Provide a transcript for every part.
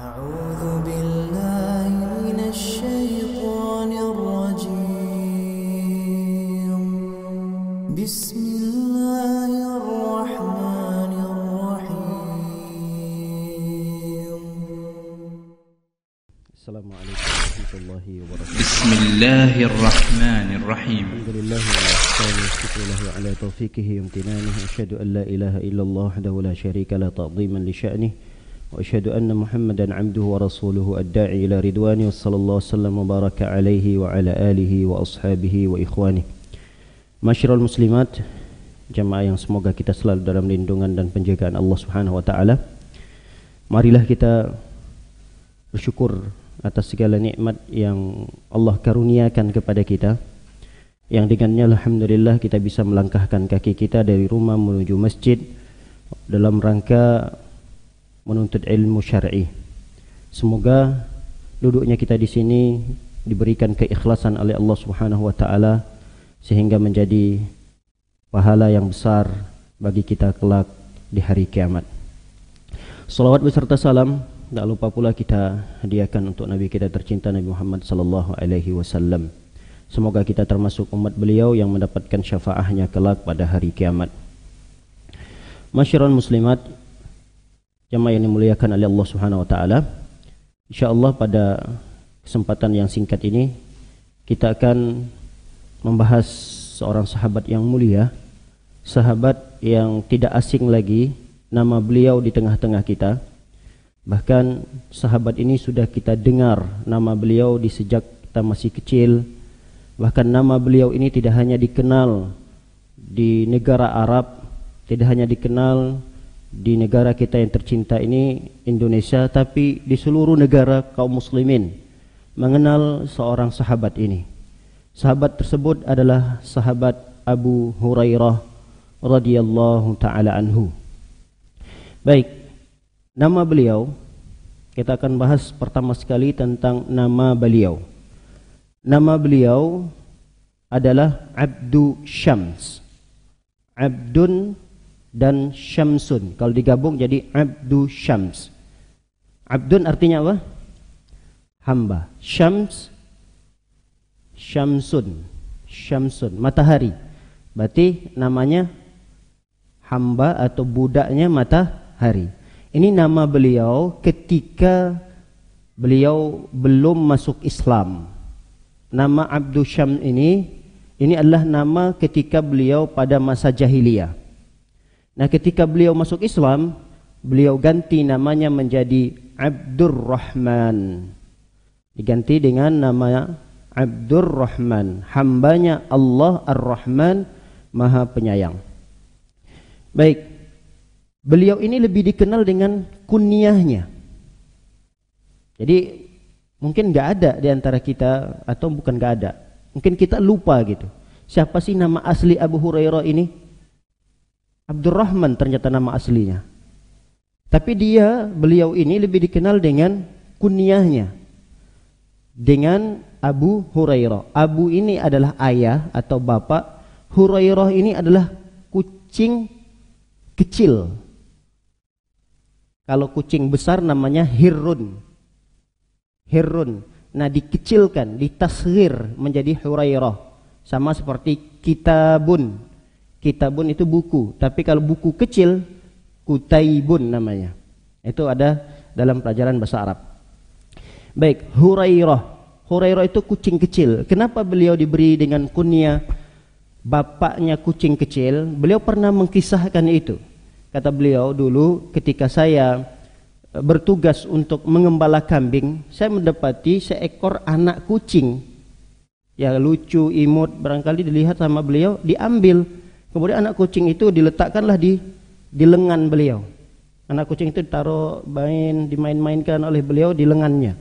أعوذ بالله من الشيطان الرجيم بسم الله الرحمن الرحيم السلام عليكم ورحمة الله وبركاته. بسم الله الرحمن الرحيم. الحمد لله والإحسان والشكر له على توفيقه وامتنانه. أشهد أن لا إله إلا الله وحده لا شريك له تعظيما لشأنه، وأشهد أن محمدا عبده ورسوله الداعي إلى رضوانه، وصلى الله وسلم وبارك عليه وعلى آله وأصحابه وإخوانه. Masyarul muslimat, jamaah yang semoga kita selalu dalam lindungan dan penjagaan Allah Subhanahu wa taala. Marilah kita bersyukur atas segala nikmat yang Allah karuniakan kepada kita, yang dengannya alhamdulillah kita bisa melangkahkan kaki kita dari rumah menuju masjid dalam rangka menuntut ilmu syar'i. Semoga duduknya kita di sini diberikan keikhlasan oleh Allah Subhanahu wa taala sehingga menjadi pahala yang besar bagi kita kelak di hari kiamat. Salawat beserta salam tak lupa pula kita hadiahkan untuk Nabi kita tercinta Nabi Muhammad sallallahu alaihi wasallam. Semoga kita termasuk umat beliau yang mendapatkan syafaahnya kelak pada hari kiamat. Masyarul muslimat, jamaah yang dimuliakan oleh Allah Subhanahu wa taala, insyaallah pada kesempatan yang singkat ini kita akan membahas seorang sahabat yang mulia, sahabat yang tidak asing lagi nama beliau di tengah-tengah kita. Bahkan sahabat ini sudah kita dengar nama beliau di sejak kita masih kecil. Bahkan nama beliau ini tidak hanya dikenal di negara Arab, tidak hanya dikenal di negara kita yang tercinta ini Indonesia, tapi di seluruh negara kaum muslimin mengenal seorang sahabat ini. Sahabat tersebut adalah sahabat Abu Hurairah radhiyallahu taala anhu. Baik, nama beliau kita akan bahas pertama sekali tentang nama beliau. Nama beliau adalah Abdu Syams. Abdun dan Syamsun, kalau digabung jadi Abdu Syams. Abdun artinya apa? Hamba. Syams, Syamsun, Syamsun, matahari. Berarti namanya hamba atau budaknya matahari. Ini nama beliau ketika beliau belum masuk Islam. Nama Abdu Syams ini adalah nama ketika beliau pada masa jahiliyah. Nah, ketika beliau masuk Islam, beliau ganti namanya menjadi Abdurrahman. Diganti dengan nama Abdurrahman, hambanya Allah Ar-Rahman, Maha Penyayang. Baik, beliau ini lebih dikenal dengan kunyahnya. Jadi mungkin nggak ada di antara kita, atau bukan nggak ada, mungkin kita lupa gitu. Siapa sih nama asli Abu Hurairah ini? Abdurrahman ternyata nama aslinya. Tapi beliau ini lebih dikenal dengan kunyahnya, dengan Abu Hurairah. Abu ini adalah ayah atau bapak. Hurairah ini adalah kucing kecil. Kalau kucing besar namanya Hirrun. Hirrun. Nah, dikecilkan, ditasghir menjadi Hurairah. Sama seperti kitabun. Kitabun itu buku, tapi kalau buku kecil Kutaibun namanya. Itu ada dalam pelajaran bahasa Arab. Baik, Hurairah. Hurairah itu kucing kecil. Kenapa beliau diberi dengan kunyah bapaknya kucing kecil? Beliau pernah mengkisahkan itu. Kata beliau, dulu ketika saya bertugas untuk mengembala kambing, saya mendapati seekor anak kucing. Ya, lucu, imut, barangkali dilihat sama beliau, diambil. Kemudian anak kucing itu diletakkanlah di lengan beliau. Anak kucing itu ditaruh dimain-mainkan oleh beliau di lengannya.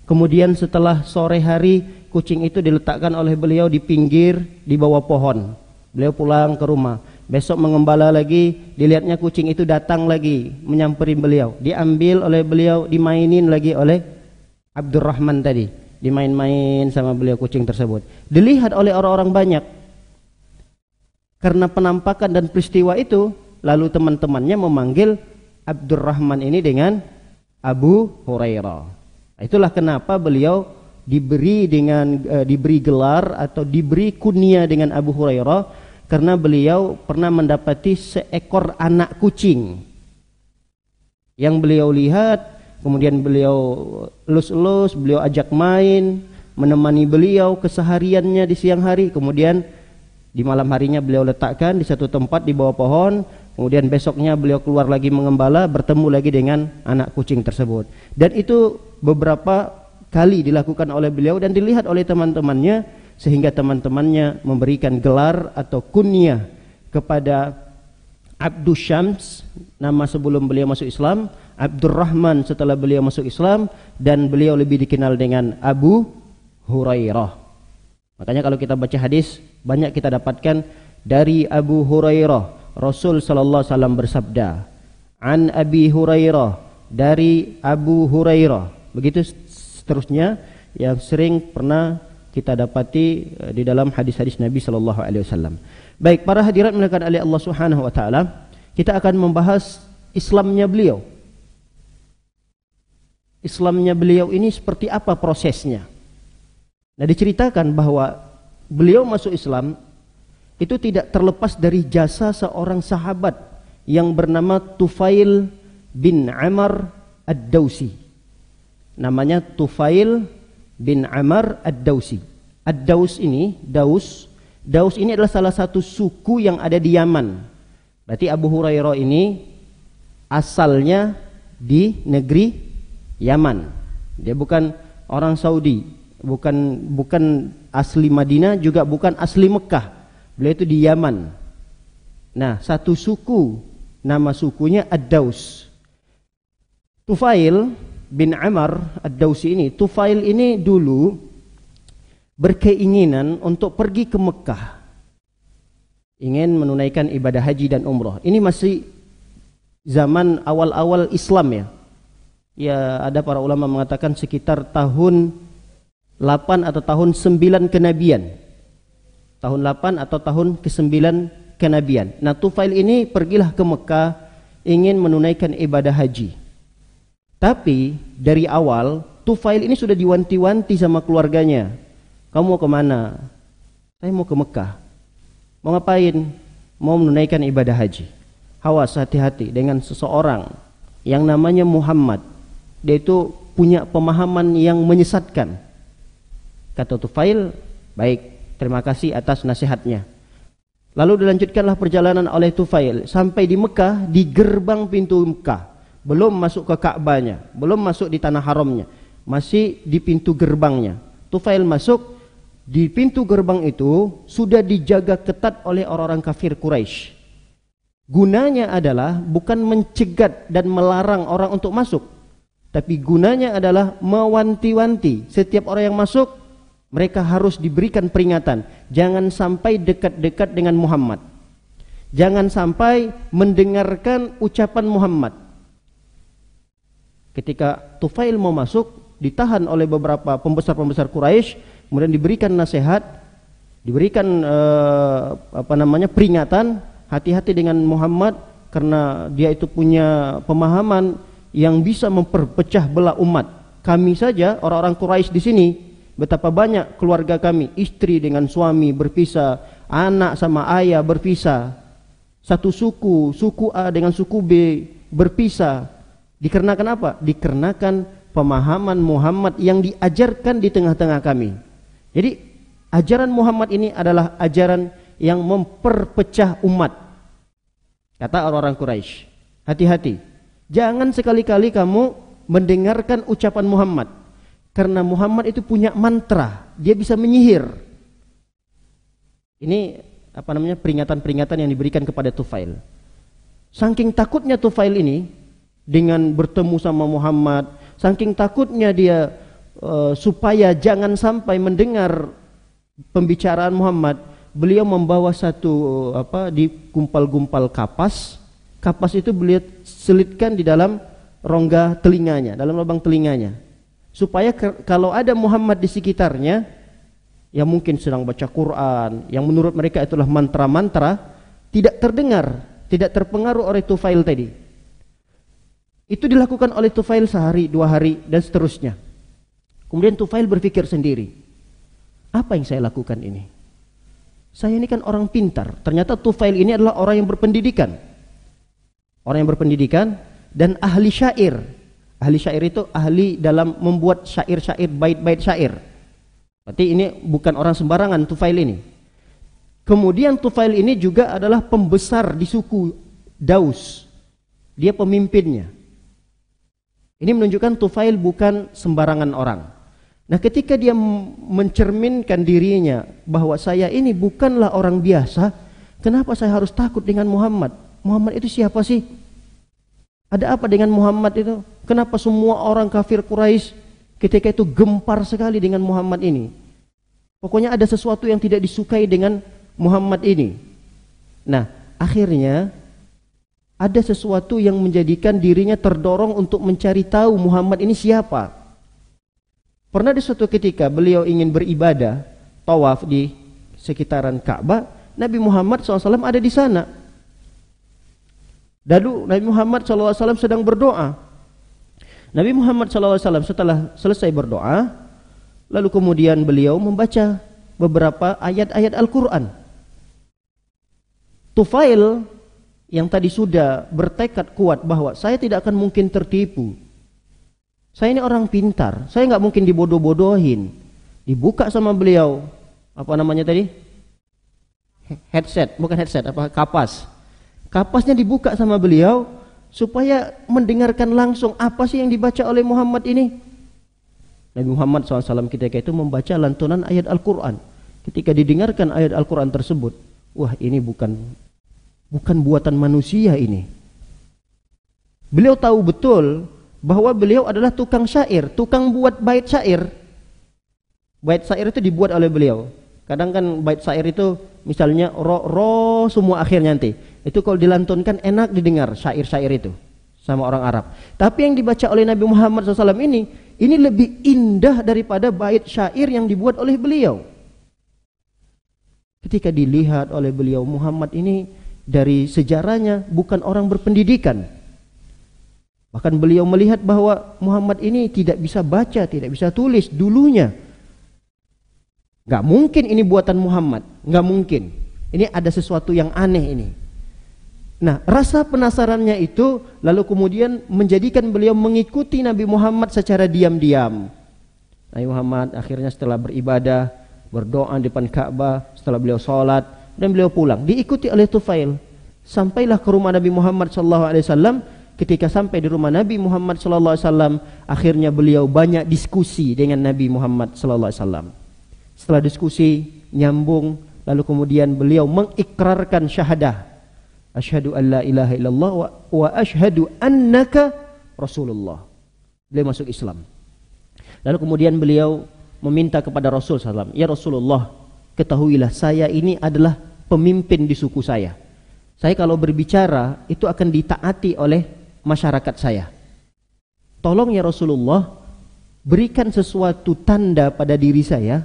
Kemudian setelah sore hari, kucing itu diletakkan oleh beliau di pinggir di bawah pohon. Beliau pulang ke rumah. Besok mengembala lagi, dilihatnya kucing itu datang lagi menyamperin beliau. Diambil oleh beliau, dimainin lagi oleh Abdurrahman tadi. Dimain-main sama beliau kucing tersebut. Dilihat oleh orang-orang banyak. Karena penampakan dan peristiwa itu, lalu teman-temannya memanggil Abdurrahman ini dengan Abu Hurairah. Itulah kenapa beliau diberi gelar atau diberi kunyah dengan Abu Hurairah, karena beliau pernah mendapati seekor anak kucing yang beliau lihat, kemudian beliau elus-elus, beliau ajak main, menemani beliau kesehariannya di siang hari, kemudian di malam harinya beliau letakkan di satu tempat di bawah pohon, kemudian besoknya beliau keluar lagi mengembala, bertemu lagi dengan anak kucing tersebut. Dan itu beberapa kali dilakukan oleh beliau dan dilihat oleh teman-temannya, sehingga teman-temannya memberikan gelar atau kunyah kepada Abdus Syams, nama sebelum beliau masuk Islam, Abdurrahman setelah beliau masuk Islam, dan beliau lebih dikenal dengan Abu Hurairah. Makanya kalau kita baca hadis, banyak kita dapatkan dari Abu Hurairah, Rasul sallallahu alaihi wasallam bersabda, an Abi Hurairah, dari Abu Hurairah. Begitu seterusnya yang sering pernah kita dapati di dalam hadis-hadis Nabi sallallahu alaihi wasallam. Baik, para hadirat mulakan oleh Allah Subhanahu wa taala, kita akan membahas Islamnya beliau. Islamnya beliau ini seperti apa prosesnya? Nah, diceritakan bahwa beliau masuk Islam itu tidak terlepas dari jasa seorang sahabat yang bernama Tufail bin Amr ad-Dausi. Namanya Tufail bin Amr ad-Dausi. Ad-Daus ini, Daus ini adalah salah satu suku yang ada di Yaman. Berarti Abu Hurairah ini asalnya di negeri Yaman. Dia bukan orang Saudi, bukan asli Madinah, juga bukan asli Mekah. Beliau itu di Yaman. Nah, satu suku, nama sukunya Ad-Daus. Tufail bin Amr ad-Dausi ini, Tufail ini dulu berkeinginan untuk pergi ke Mekah, ingin menunaikan ibadah haji dan umrah. Ini masih zaman awal-awal Islam ya. Ya, ada para ulama mengatakan sekitar tahun 8 atau tahun 9 kenabian. Tahun 8 atau tahun ke-9 kenabian. Nah, Tufail ini pergilah ke Mekah ingin menunaikan ibadah haji. Tapi dari awal Tufail ini sudah diwanti-wanti sama keluarganya. Kamu mau kemana? Saya mau ke Mekah. Mau ngapain? Mau menunaikan ibadah haji. Awas, hati-hati dengan seseorang yang namanya Muhammad. Dia itu punya pemahaman yang menyesatkan. Kata Tufail, baik, terima kasih atas nasihatnya. Lalu dilanjutkanlah perjalanan oleh Tufail sampai di Mekah, di gerbang pintu Mekah. Belum masuk ke Ka'bahnya, belum masuk di tanah haramnya, masih di pintu gerbangnya. Tufail masuk, di pintu gerbang itu sudah dijaga ketat oleh orang-orang kafir Quraisy. Gunanya adalah bukan mencegat dan melarang orang untuk masuk, tapi gunanya adalah mewanti-wanti setiap orang yang masuk. Mereka harus diberikan peringatan, jangan sampai dekat-dekat dengan Muhammad, jangan sampai mendengarkan ucapan Muhammad. Ketika Tufail mau masuk, ditahan oleh beberapa pembesar-pembesar Quraisy, kemudian diberikan nasihat, diberikan peringatan, hati-hati dengan Muhammad karena dia itu punya pemahaman yang bisa memperpecah belah umat. Kami saja orang-orang Quraisy di sini, betapa banyak keluarga kami, istri dengan suami berpisah, anak sama ayah berpisah, satu suku A dengan suku B berpisah. Dikarenakan apa? Dikarenakan pemahaman Muhammad yang diajarkan di tengah-tengah kami. Jadi ajaran Muhammad ini adalah ajaran yang memperpecah umat. Kata orang-orang Quraisy, hati-hati, jangan sekali-kali kamu mendengarkan ucapan Muhammad, karena Muhammad itu punya mantra, dia bisa menyihir. Ini peringatan-peringatan yang diberikan kepada Tufail. Saking takutnya Tufail ini dengan bertemu sama Muhammad, saking takutnya dia supaya jangan sampai mendengar pembicaraan Muhammad, beliau membawa satu di gumpal-gumpal kapas. Kapas itu beliau selitkan di dalam rongga telinganya, dalam lubang telinganya, supaya kalau ada Muhammad di sekitarnya yang mungkin sedang baca Quran, yang menurut mereka itulah mantra-mantra, tidak terdengar, tidak terpengaruh oleh Tufail tadi. Itu dilakukan oleh Tufail sehari, 2 hari, dan seterusnya. Kemudian Tufail berpikir sendiri, apa yang saya lakukan ini? Saya ini kan orang pintar. Ternyata Tufail ini adalah orang yang berpendidikan. Orang yang berpendidikan dan ahli syair. Ahli syair itu ahli dalam membuat syair-syair, bait-bait syair. Berarti ini bukan orang sembarangan Tufail ini. Kemudian Tufail ini juga adalah pembesar di suku Daus. Dia pemimpinnya. Ini menunjukkan Tufail bukan sembarangan orang. Nah, ketika dia mencerminkan dirinya bahwa saya ini bukanlah orang biasa, kenapa saya harus takut dengan Muhammad? Muhammad itu siapa sih? Ada apa dengan Muhammad itu? Kenapa semua orang kafir Quraisy ketika itu gempar sekali dengan Muhammad ini? Pokoknya ada sesuatu yang tidak disukai dengan Muhammad ini. Nah, akhirnya ada sesuatu yang menjadikan dirinya terdorong untuk mencari tahu Muhammad ini siapa. Pernah di suatu ketika beliau ingin beribadah, tawaf di sekitaran Ka'bah, Nabi Muhammad SAW ada di sana. Lalu Nabi Muhammad SAW sedang berdoa. Nabi Muhammad SAW setelah selesai berdoa, lalu kemudian beliau membaca beberapa ayat-ayat Al-Quran. Tufail yang tadi sudah bertekad kuat bahwa saya tidak akan mungkin tertipu. Saya ini orang pintar, saya nggak mungkin dibodoh-bodohin. Dibuka sama beliau, apa namanya tadi? Headset, bukan headset, apa kapas. Kapasnya dibuka sama beliau supaya mendengarkan langsung apa sih yang dibaca oleh Muhammad ini. Nabi Muhammad SAW ketika itu membaca lantunan ayat Al-Quran. Ketika didengarkan ayat Al-Quran tersebut, wah ini bukan buatan manusia ini. Beliau tahu betul bahwa beliau adalah tukang syair, tukang buat bait syair. Bait syair itu dibuat oleh beliau. Kadang kan bait syair itu misalnya ro semua akhirnya nanti. Itu kalau dilantunkan enak didengar syair-syair itu sama orang Arab. Tapi yang dibaca oleh Nabi Muhammad SAW ini lebih indah daripada bait syair yang dibuat oleh beliau. Ketika dilihat oleh beliau, Muhammad ini dari sejarahnya bukan orang berpendidikan. Bahkan beliau melihat bahwa Muhammad ini tidak bisa baca, tidak bisa tulis dulunya. Gak mungkin ini buatan Muhammad, gak mungkin. Ini ada sesuatu yang aneh ini. Nah, rasa penasarannya itu lalu kemudian menjadikan beliau mengikuti Nabi Muhammad secara diam-diam. Nabi Muhammad akhirnya setelah beribadah, berdoa di depan Ka'bah, setelah beliau sholat dan beliau pulang, diikuti oleh Tufail. Sampailah ke rumah Nabi Muhammad SAW. Ketika sampai di rumah Nabi Muhammad SAW, akhirnya beliau banyak diskusi dengan Nabi Muhammad SAW. Setelah diskusi nyambung, lalu kemudian beliau mengikrarkan syahadah, asyhadu an la ilaha illallah wa asyhadu annaka Rasulullah. Beliau masuk Islam. Lalu kemudian beliau meminta kepada Rasul SAW, ya Rasulullah, ketahuilah saya ini adalah pemimpin di suku saya. Saya kalau berbicara itu akan ditaati oleh masyarakat saya. Tolong ya Rasulullah, berikan sesuatu tanda pada diri saya,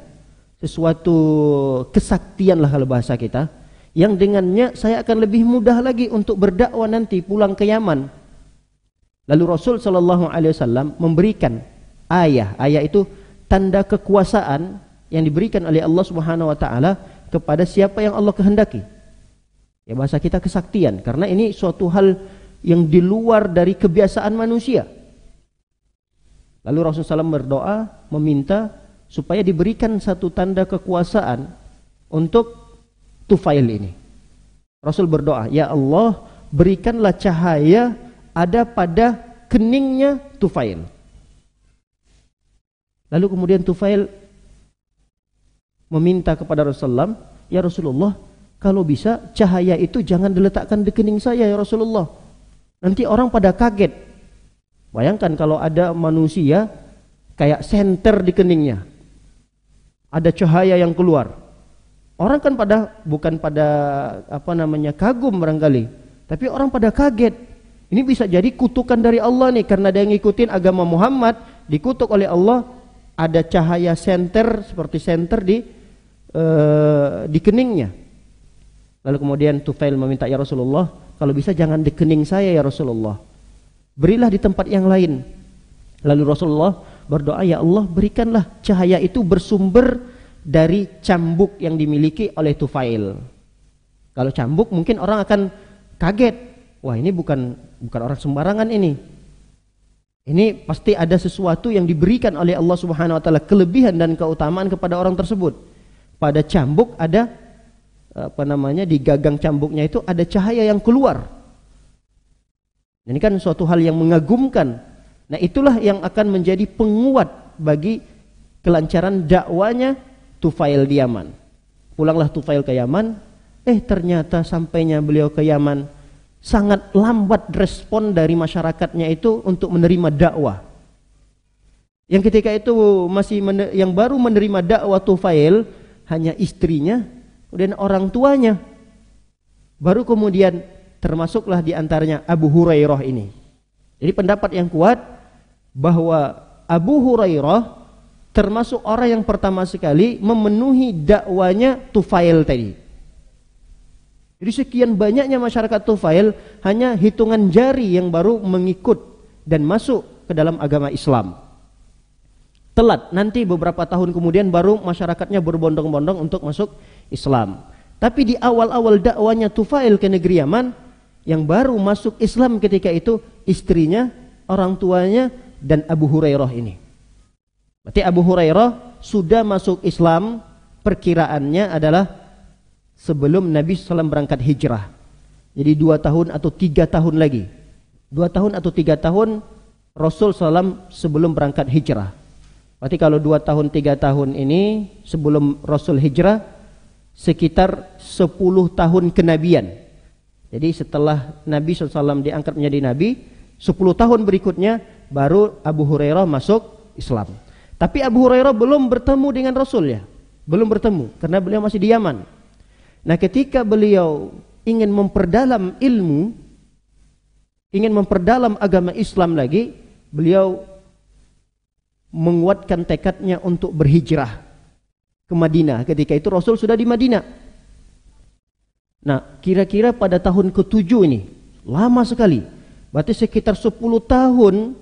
sesuatu kesaktian lah kalau bahasa kita, yang dengannya saya akan lebih mudah lagi untuk berdakwah nanti pulang ke Yaman. Lalu Rasul SAW memberikan ayah itu tanda kekuasaan yang diberikan oleh Allah Subhanahu wa taala kepada siapa yang Allah kehendaki. Ya, bahasa kita kesaktian, karena ini suatu hal yang di luar dari kebiasaan manusia. Lalu Rasulullah SAW berdoa meminta supaya diberikan satu tanda kekuasaan untuk Tufail ini. Rasul berdoa, ya Allah, berikanlah cahaya ada pada keningnya Tufail. Lalu kemudian Tufail meminta kepada Rasulullah, ya Rasulullah, kalau bisa cahaya itu jangan diletakkan di kening saya ya Rasulullah. Nanti orang pada kaget. Bayangkan kalau ada manusia kayak senter di keningnya, ada cahaya yang keluar. Orang kan bukan pada kagum barangkali, tapi orang pada kaget. Ini bisa jadi kutukan dari Allah nih, karena dia ngikutin agama Muhammad, dikutuk oleh Allah. Ada cahaya senter seperti senter di keningnya. Lalu kemudian Tufail meminta, ya Rasulullah, kalau bisa jangan di kening saya ya Rasulullah. berilah di tempat yang lain. Lalu Rasulullah berdoa, ya Allah berikanlah cahaya itu bersumber dari cambuk yang dimiliki oleh Tufail. Kalau cambuk mungkin orang akan kaget, wah ini bukan orang sembarangan ini. Ini pasti ada sesuatu yang diberikan oleh Allah Subhanahu wa taala, kelebihan dan keutamaan kepada orang tersebut. Pada cambuk ada di gagang cambuknya itu ada cahaya yang keluar. Ini kan suatu hal yang mengagumkan. Nah, itulah yang akan menjadi penguat bagi kelancaran dakwanya Tufail di Yaman. Pulanglah Tufail ke Yaman, ternyata sampainya beliau ke Yaman sangat lambat respon dari masyarakatnya itu untuk menerima dakwah. Yang ketika itu yang baru menerima dakwah Tufail hanya istrinya, kemudian orang tuanya. Baru kemudian termasuklah di antaranya Abu Hurairah ini. Jadi pendapat yang kuat bahwa Abu Hurairah termasuk orang yang pertama sekali memenuhi dakwanya Tufail tadi. Jadi sekian banyaknya masyarakat Tufail, hanya hitungan jari yang baru mengikut dan masuk ke dalam agama Islam. Telat, nanti beberapa tahun kemudian baru masyarakatnya berbondong-bondong untuk masuk Islam. Tapi di awal-awal dakwanya Tufail ke negeri Yaman, yang baru masuk Islam ketika itu istrinya, orang tuanya, dan Abu Hurairah ini. Berarti Abu Hurairah sudah masuk Islam, perkiraannya adalah sebelum Nabi SAW berangkat hijrah. Jadi 2 tahun atau 3 tahun lagi. 2 tahun atau 3 tahun Rasul SAW sebelum berangkat hijrah. Berarti kalau 2 tahun 3 tahun ini sebelum Rasul hijrah, sekitar 10 tahun kenabian. Jadi setelah Nabi SAW diangkat menjadi Nabi, 10 tahun berikutnya baru Abu Hurairah masuk Islam. Tapi Abu Hurairah belum bertemu dengan Rasul ya. Belum bertemu karena beliau masih di Yaman. Nah, ketika beliau ingin memperdalam ilmu, ingin memperdalam agama Islam lagi, beliau menguatkan tekadnya untuk berhijrah ke Madinah. Ketika itu Rasul sudah di Madinah. Nah, kira-kira pada tahun ke-7 ini, lama sekali. Berarti sekitar 10 tahun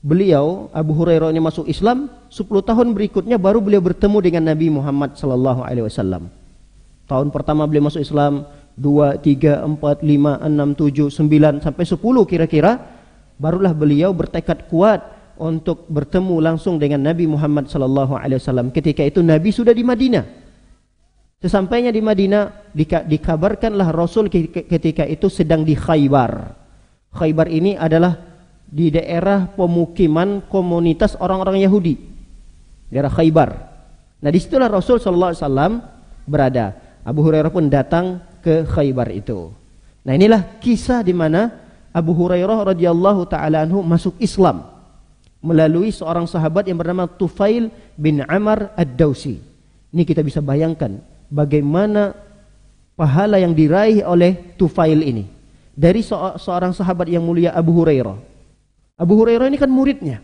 beliau, Abu Hurairah ini masuk Islam, 10 tahun berikutnya baru beliau bertemu dengan Nabi Muhammad SAW. Tahun pertama beliau masuk Islam, 2, 3, 4, 5, 6, 7, 9, sampai 10 kira-kira, barulah beliau bertekad kuat untuk bertemu langsung dengan Nabi Muhammad SAW. Ketika itu Nabi sudah di Madinah. Sesampainya di Madinah, dikabarkanlah Rasul ketika itu sedang di Khaybar. Khaybar ini adalah di daerah pemukiman komunitas orang-orang Yahudi, daerah Khaybar. Nah, disitulah Rasul SAW berada. Abu Hurairah pun datang ke Khaybar itu. Nah, inilah kisah di mana Abu Hurairah radhiyallahu taala anhu masuk Islam melalui seorang sahabat yang bernama Tufail bin Amr ad-Dausi. Ini kita bisa bayangkan bagaimana pahala yang diraih oleh Tufail ini dari seorang sahabat yang mulia Abu Hurairah. Abu Hurairah ini kan muridnya.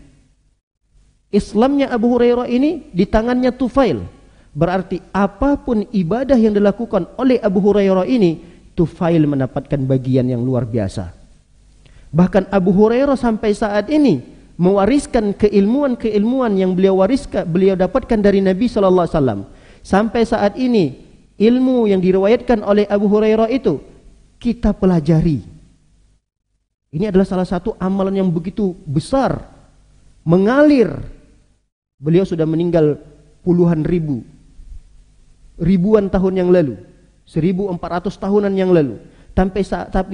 Islamnya Abu Hurairah ini di tangannya Tufail. Berarti apapun ibadah yang dilakukan oleh Abu Hurairah ini, Tufail mendapatkan bagian yang luar biasa. Bahkan Abu Hurairah sampai saat ini mewariskan keilmuan yang beliau dapatkan dari Nabi SAW. Sampai saat ini ilmu yang diriwayatkan oleh Abu Hurairah itu kita pelajari. Ini adalah salah satu amalan yang begitu besar, mengalir. Beliau sudah meninggal puluhan ribuan tahun yang lalu, 1400 tahunan yang lalu. Tapi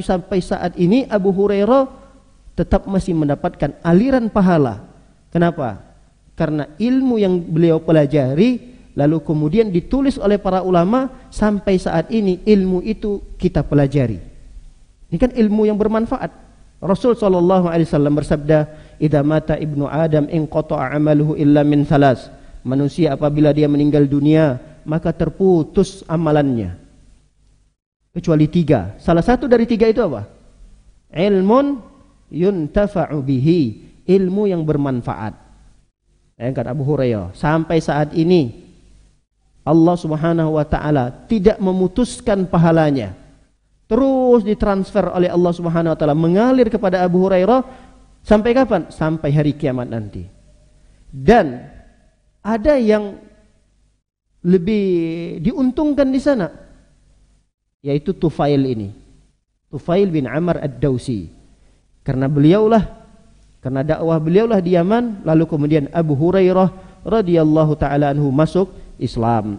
sampai saat ini Abu Hurairah tetap masih mendapatkan aliran pahala. Kenapa? Karena ilmu yang beliau pelajari lalu kemudian ditulis oleh para ulama, sampai saat ini ilmu itu kita pelajari. Ini kan ilmu yang bermanfaat. Rasul SAW bersabda, "Idza mata ibnu Adam inqata'a 'amaluhu illa min thalas." Manusia apabila dia meninggal dunia, maka terputus amalannya kecuali 3. Salah satu dari 3 itu apa? Ilmun yuntafa'u bihi, ilmu yang bermanfaat. Kata Abu Hurairah, sampai saat ini Allah Subhanahu wa taala tidak memutuskan pahalanya. Terus ditransfer oleh Allah Subhanahu wa taala, mengalir kepada Abu Hurairah Sampai kapan? Sampai hari kiamat nanti. Dan ada yang lebih diuntungkan di sana, yaitu Tufail ini. Tufail bin Amr ad-Dawsi. Karena dakwah beliaulah di Yaman, lalu kemudian Abu Hurairah radhiyallahu taala anhu masuk Islam.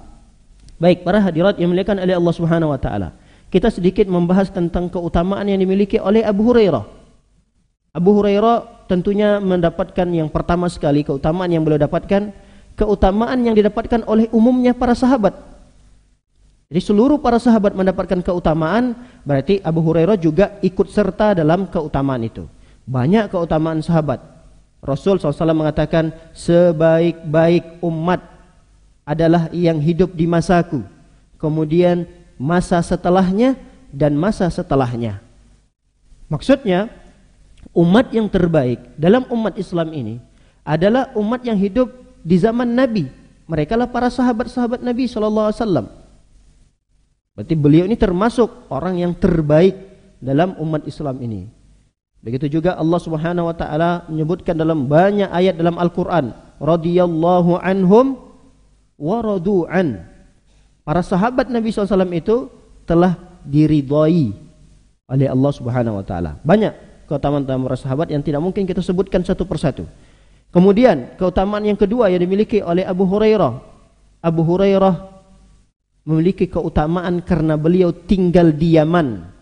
Baik, para hadirat yang dimuliakan oleh Allah Subhanahu wa taala. Kita sedikit membahas tentang keutamaan yang dimiliki oleh Abu Hurairah. Abu Hurairah tentunya mendapatkan yang pertama sekali keutamaan yang beliau dapatkan, keutamaan yang didapatkan oleh umumnya para sahabat. Jadi seluruh para sahabat mendapatkan keutamaan, berarti Abu Hurairah juga ikut serta dalam keutamaan itu. Banyak keutamaan sahabat. Rasul SAW mengatakan, sebaik-baik umat adalah yang hidup di masaku, kemudian masa setelahnya dan masa setelahnya. Maksudnya, umat yang terbaik dalam umat Islam ini adalah umat yang hidup di zaman Nabi. Mereka lah para sahabat-sahabat Nabi SAW. Berarti beliau ini termasuk orang yang terbaik dalam umat Islam ini. Begitu juga Allah Subhanahu wa taala menyebutkan dalam banyak ayat dalam Al-Qur'an, radhiyallahu anhum wa radu'an. Para sahabat Nabi SAW itu telah diridhai oleh Allah Subhanahu wa taala. Banyak keutamaan para sahabat yang tidak mungkin kita sebutkan satu persatu. Kemudian keutamaan yang kedua yang dimiliki oleh Abu Hurairah. Abu Hurairah memiliki keutamaan karena beliau tinggal di Yaman.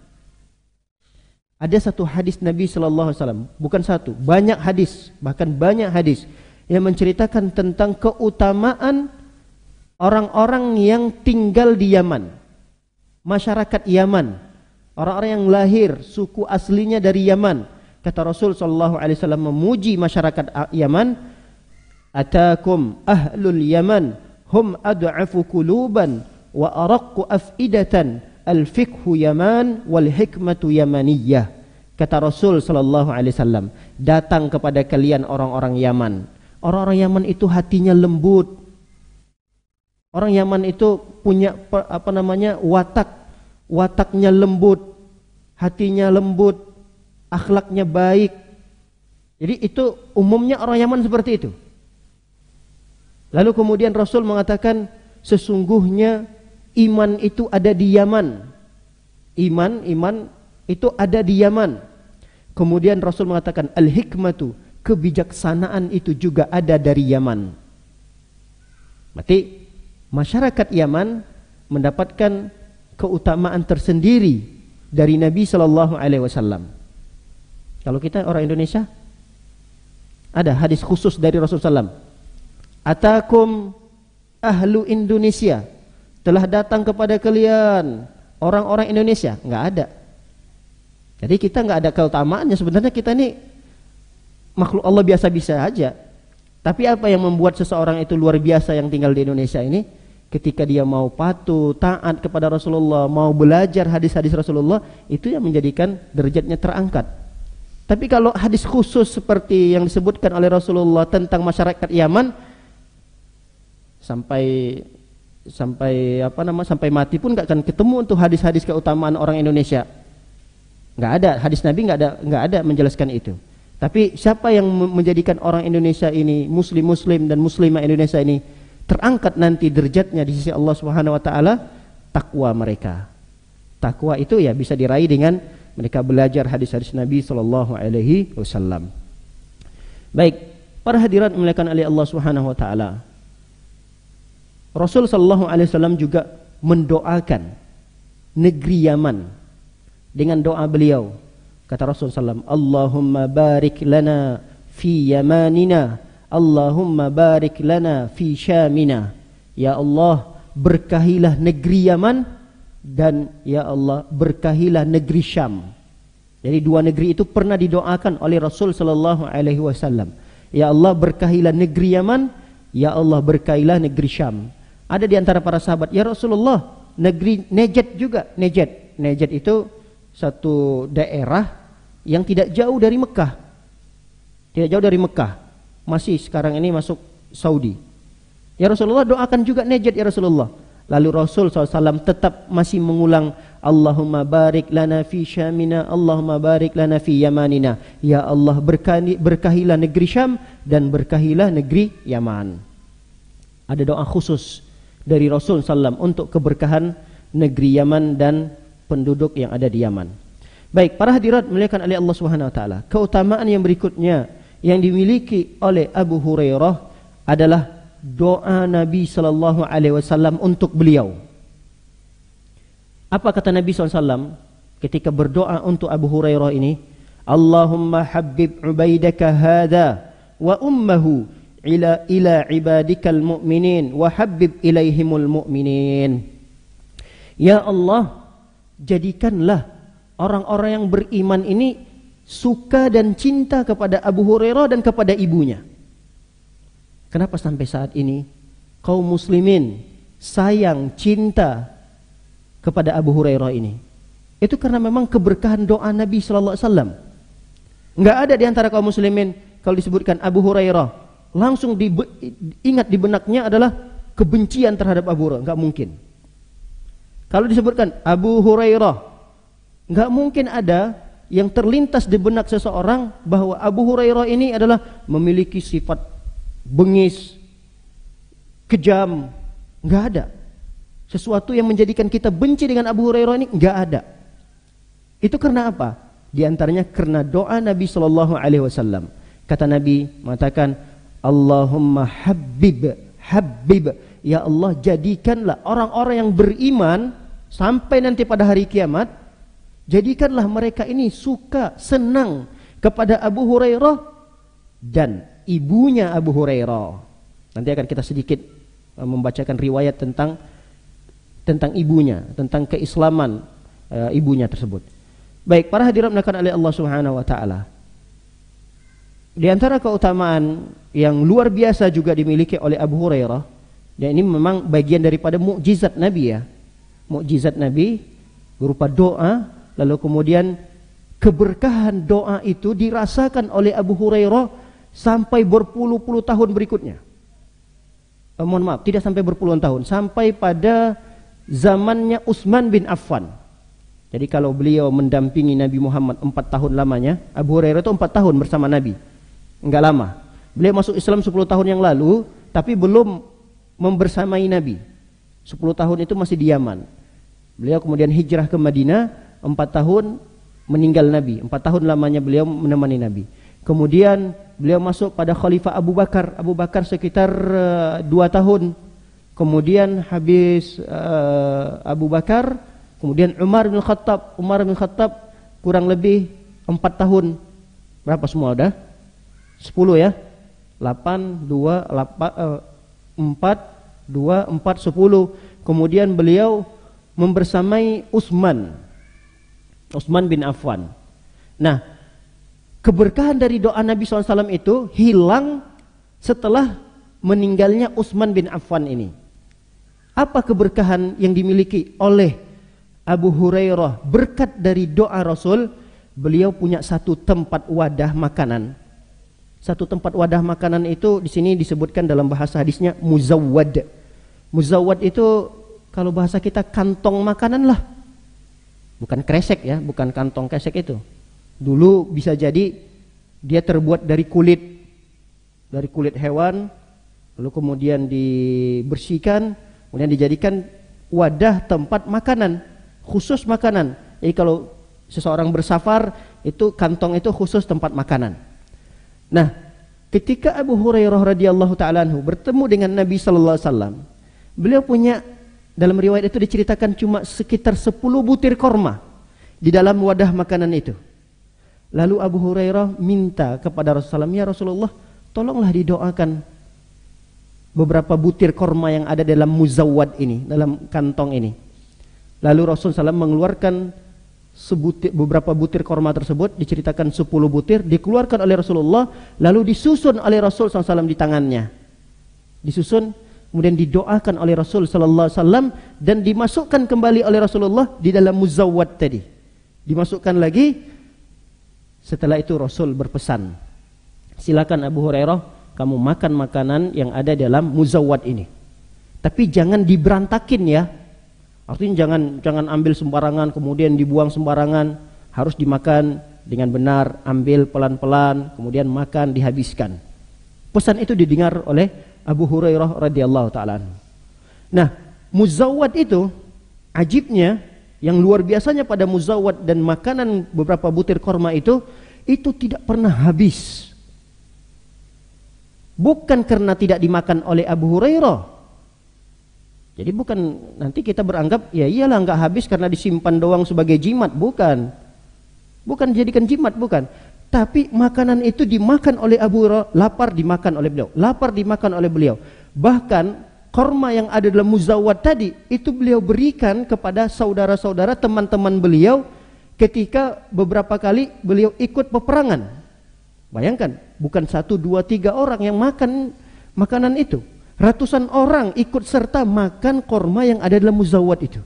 Ada satu hadis Nabi SAW, bukan satu, banyak hadis, bahkan banyak hadis yang menceritakan tentang keutamaan orang-orang yang tinggal di Yaman, masyarakat Yaman, orang-orang yang lahir suku aslinya dari Yaman. Kata Rasul SAW memuji masyarakat Yaman, atakum ahlul Yaman hum ad'afu quluban wa araqqu afidatan, al-fiqhu Yaman wal hikmatu Yamaniyah. Kata Rasul SAW, datang kepada kalian orang-orang Yaman. Orang-orang Yaman itu hatinya lembut. Orang Yaman itu punya wataknya lembut, hatinya lembut, akhlaknya baik. Jadi itu umumnya orang Yaman seperti itu. Lalu kemudian Rasul mengatakan, sesungguhnya iman itu ada di Yaman. Iman itu ada di Yaman. Kemudian Rasul mengatakan, al-hikmatu, kebijaksanaan itu juga ada dari Yaman. Berarti masyarakat Yaman mendapatkan keutamaan tersendiri dari Nabi SAW. Kalau kita orang Indonesia, ada hadis khusus dari Rasulullah SAW. Atakum ahlu Indonesia, telah datang kepada kalian orang-orang Indonesia. Enggak ada. Jadi kita enggak ada keutamaannya. Sebenarnya kita ini makhluk Allah biasa-biasa aja. Tapi apa yang membuat seseorang itu luar biasa yang tinggal di Indonesia ini? Ketika dia mau patuh, taat kepada Rasulullah, mau belajar hadis-hadis Rasulullah, itu yang menjadikan derajatnya terangkat. Tapi kalau hadis khusus seperti yang disebutkan oleh Rasulullah tentang masyarakat Yaman, sampai mati pun nggak akan ketemu untuk hadis-hadis keutamaan orang Indonesia. Nggak ada, hadis Nabi nggak ada menjelaskan itu. Tapi siapa yang menjadikan orang Indonesia ini, muslim dan muslimah Indonesia ini terangkat nanti derajatnya di sisi Allah Subhanahu wa taala? Takwa mereka. Takwa itu ya bisa diraih dengan mereka belajar hadis-hadis Nabi sallallahu alaihi wasallam. Baik, para hadirat dimuliakan oleh Allah Subhanahu wa taala. Rasul sallallahu alaihi wasallam juga mendoakan negeri Yaman dengan doa beliau. Kata Rasul sallallahu alaihi wasallam, Allahumma barik lana fi yamanina, Allahumma barik lana fi syamina. Ya Allah, berkahilah negeri Yaman dan ya Allah, berkahilah negeri Syam. Jadi dua negeri itu pernah didoakan oleh Rasul sallallahu alaihi wasallam. Ya Allah, berkahilah negeri Yaman, ya Allah, berkahilah negeri Syam. Ada di antara para sahabat, ya Rasulullah, negeri Najd juga. Najd itu satu daerah yang tidak jauh dari Mekah. Tidak jauh dari Mekah. Masih sekarang ini masuk Saudi. Ya Rasulullah, doakan juga Najd ya Rasulullah. Lalu Rasul SAW tetap masih mengulang, Allahumma barik lana fi Syamina, Allahumma barik lana fi Yamanina. Ya Allah, berkahilah negeri Syam dan berkahilah negeri Yaman. Ada doa khusus dari Rasul sallam untuk keberkahan negeri Yaman dan penduduk yang ada di Yaman. Baik, para hadirat muliakan oleh Allah Subhanahu wa taala. Keutamaan yang berikutnya yang dimiliki oleh Abu Hurairah adalah doa Nabi sallallahu alaihi wasallam untuk beliau. Apa kata Nabi SAW ketika berdoa untuk Abu Hurairah ini? Allahumma habbib ubaidaka hadha wa ummahu ila ibadikal mu'minin wa habbib ilaihimul mu'minin. Ya Allah, jadikanlah orang-orang yang beriman ini suka dan cinta kepada Abu Hurairah dan kepada ibunya. Kenapa sampai saat ini kaum muslimin sayang, cinta kepada Abu Hurairah ini? Itu karena memang keberkahan doa Nabi sallallahu alaihi wasallam. Enggak ada di antara kaum muslimin kalau disebutkan Abu Hurairah langsung ingat di benaknya adalah kebencian terhadap Abu Hurairah, enggak mungkin. Kalau disebutkan Abu Hurairah, enggak mungkin ada yang terlintas di benak seseorang bahwa Abu Hurairah ini adalah memiliki sifat bengis, kejam. Enggak ada. Sesuatu yang menjadikan kita benci dengan Abu Hurairah ini enggak ada. Itu karena apa? Di antaranya karena doa Nabi sallallahu alaihi wasallam. Kata Nabi mengatakan, Allahumma habbib, ya Allah, jadikanlah orang-orang yang beriman sampai nanti pada hari kiamat, jadikanlah mereka ini suka, senang kepada Abu Hurairah dan ibunya Abu Hurairah. Nanti akan kita sedikit membacakan riwayat tentang ibunya, tentang keislaman ibunya tersebut. Baik, para hadirat dimuliakan oleh Allah Subhanahu wa taala. Di antara keutamaan yang luar biasa juga dimiliki oleh Abu Hurairah, dan ini memang bagian daripada mukjizat Nabi ya. Mukjizat Nabi berupa doa, lalu kemudian keberkahan doa itu dirasakan oleh Abu Hurairah sampai berpuluh-puluh tahun berikutnya. Mohon maaf, tidak sampai berpuluhan tahun, sampai pada zamannya Utsman bin Affan. Jadi kalau beliau mendampingi Nabi Muhammad 4 tahun lamanya, Abu Hurairah itu 4 tahun bersama Nabi, enggak lama. Beliau masuk Islam 10 tahun yang lalu, tapi belum membersamai Nabi. 10 tahun itu masih di Yaman. Beliau kemudian hijrah ke Madinah, 4 tahun meninggal Nabi, 4 tahun lamanya beliau menemani Nabi. Kemudian beliau masuk pada Khalifah Abu Bakar. Abu Bakar sekitar 2 tahun. Kemudian habis Abu Bakar, kemudian Umar bin Khattab. Umar bin Khattab kurang lebih 4 tahun. Berapa semua udah? 10 ya? 8, 2, 4, 2, 4, 10. Kemudian beliau membersamai Utsman bin Affan. Nah, keberkahan dari doa Nabi SAW itu hilang setelah meninggalnya Utsman bin Affan ini. Apa keberkahan yang dimiliki oleh Abu Hurairah berkat dari doa Rasul? Beliau punya satu tempat wadah makanan. Satu tempat wadah makanan itu di sini disebutkan dalam bahasa hadisnya muzawwad. Muzawwad itu kalau bahasa kita kantong makanan lah. Bukan kresek ya, bukan kantong kresek itu. Dulu bisa jadi dia terbuat dari kulit hewan, lalu kemudian dibersihkan, kemudian dijadikan wadah tempat makanan, khusus makanan. Jadi kalau seseorang bersafar, itu kantong itu khusus tempat makanan. Nah, ketika Abu Hurairah radhiyallahu taala anhu bertemu dengan Nabi sallallahu alaihi wasallam, beliau punya, dalam riwayat itu diceritakan cuma sekitar 10 butir korma di dalam wadah makanan itu. Lalu Abu Hurairah minta kepada Rasulullah, ya Rasulullah, tolonglah didoakan beberapa butir korma yang ada dalam muzawwad ini, dalam kantong ini. Lalu Rasulullah SAW mengeluarkan beberapa butir korma tersebut, diceritakan 10 butir, dikeluarkan oleh Rasulullah, lalu disusun oleh Rasul SAW di tangannya. Disusun, kemudian didoakan oleh Rasul SAW, dan dimasukkan kembali oleh Rasulullah di dalam muzawwad tadi. Dimasukkan lagi. Setelah itu Rasul berpesan, silakan Abu Hurairah, kamu makan makanan yang ada dalam muzawwad ini. Tapi jangan diberantakin ya. Artinya jangan ambil sembarangan kemudian dibuang sembarangan, harus dimakan dengan benar, ambil pelan-pelan, kemudian makan, dihabiskan. Pesan itu didengar oleh Abu Hurairah radhiyallahu taala. Nah, muzawwad itu ajibnya, yang luar biasanya pada muzawwad dan makanan beberapa butir korma itu tidak pernah habis. Bukan karena tidak dimakan oleh Abu Hurairah. Jadi bukan nanti kita beranggap ya iyalah nggak habis karena disimpan doang sebagai jimat, bukan. Bukan dijadikan jimat, bukan. Tapi makanan itu dimakan oleh Abu Hurairah, lapar dimakan oleh beliau, lapar dimakan oleh beliau. Bahkan korma yang ada dalam muzawwad tadi itu beliau berikan kepada saudara-saudara teman-teman beliau ketika beberapa kali beliau ikut peperangan. Bayangkan, bukan 1, 2, 3 orang yang makan makanan itu. Ratusan orang ikut serta makan korma yang ada dalam muzawwad itu.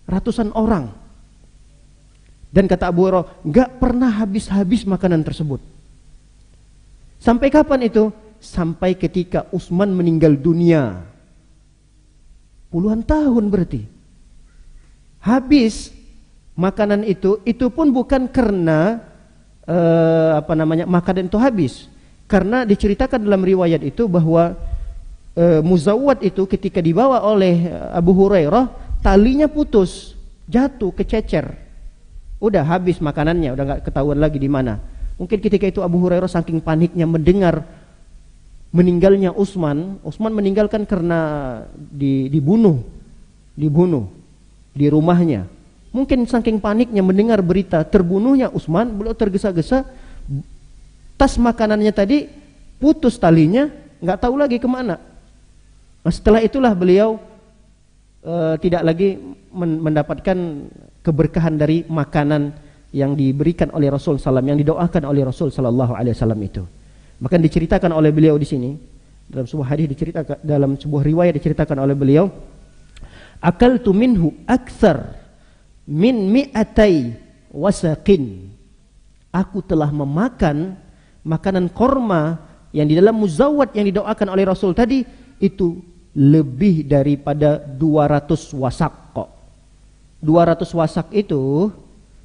Ratusan orang. Dan kata Abu Hurairah, gak pernah habis-habis makanan tersebut. Sampai kapan itu? Sampai ketika Utsman meninggal dunia. Puluhan tahun berarti. Habis makanan itu pun bukan karena makanan itu habis. Karena diceritakan dalam riwayat itu bahwa muzawwad itu ketika dibawa oleh Abu Hurairah, talinya putus, jatuh, kececer. Udah habis makanannya, udah gak ketahuan lagi di mana. Mungkin ketika itu Abu Hurairah saking paniknya mendengar meninggalnya Utsman meninggalkan karena dibunuh di rumahnya. Mungkin saking paniknya mendengar berita terbunuhnya Utsman, beliau tergesa-gesa, tas makanannya tadi putus talinya, nggak tahu lagi kemana. Nah, setelah itulah beliau tidak lagi mendapatkan keberkahan dari makanan yang diberikan oleh Rasul SAW, yang didoakan oleh Rasul Sallallahu Alaihi Wasallam itu. Bahkan diceritakan oleh beliau di sini dalam sebuah hadis, diceritakan dalam sebuah riwayat diceritakan oleh beliau, akaltu minhu aktsar min mi'atai wasaqin. Aku telah memakan makanan korma yang di dalam muzawwad yang didoakan oleh Rasul tadi itu lebih daripada 200 wasak kok. 200 wasak itu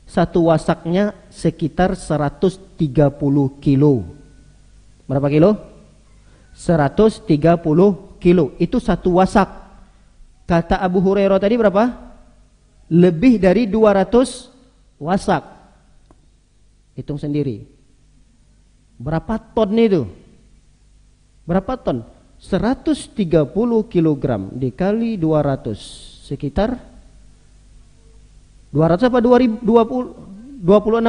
satu wasaknya sekitar 130 kilo. Berapa kilo? 130 kilo. Itu satu wasak. Kata Abu Hurairah tadi berapa? Lebih dari 200 wasak. Hitung sendiri. Berapa ton itu? Berapa ton? 130 kilogram dikali 200 sekitar 200 apa 26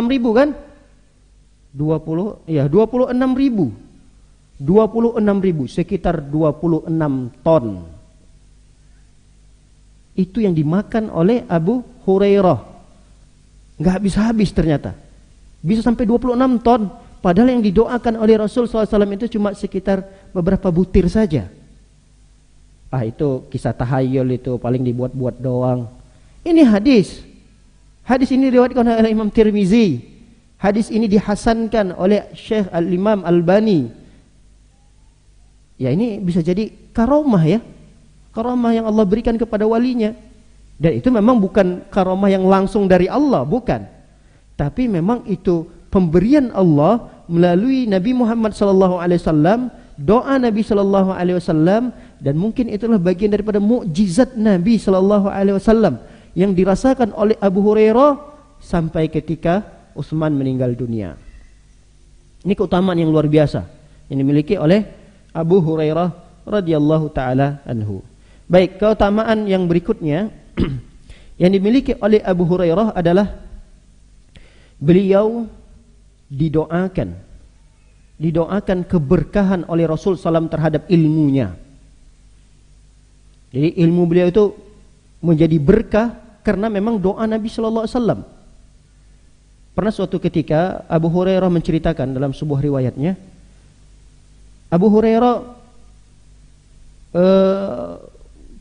ribu kan? 26 ribu, sekitar 26 ton. Itu yang dimakan oleh Abu Hurairah. Nggak habis-habis ternyata. Bisa sampai 26 ton. Padahal yang didoakan oleh Rasul SAW itu cuma sekitar beberapa butir saja. Itu kisah tahayul, itu paling dibuat-buat doang. Ini hadis. Hadis ini diriwayatkan oleh Imam Tirmizi. Hadis ini dihasankan oleh Syekh Al-Imam Albani. Ya, ini bisa jadi karomah ya. Karomah yang Allah berikan kepada walinya. Dan itu memang bukan karomah yang langsung dari Allah, bukan. Tapi memang itu pemberian Allah melalui Nabi Muhammad SAW, doa Nabi SAW, dan mungkin itulah bagian daripada mukjizat Nabi SAW yang dirasakan oleh Abu Hurairah sampai ketika Utsman meninggal dunia. Ini keutamaan yang luar biasa yang dimiliki oleh Abu Hurairah radhiyallahu taala anhu. Baik, keutamaan yang berikutnya yang dimiliki oleh Abu Hurairah adalah beliau didoakan keberkahan oleh Rasul SAW terhadap ilmunya. Jadi ilmu beliau itu menjadi berkah karena memang doa Nabi SAW. Pernah suatu ketika Abu Hurairah menceritakan dalam sebuah riwayatnya, Abu Hurairah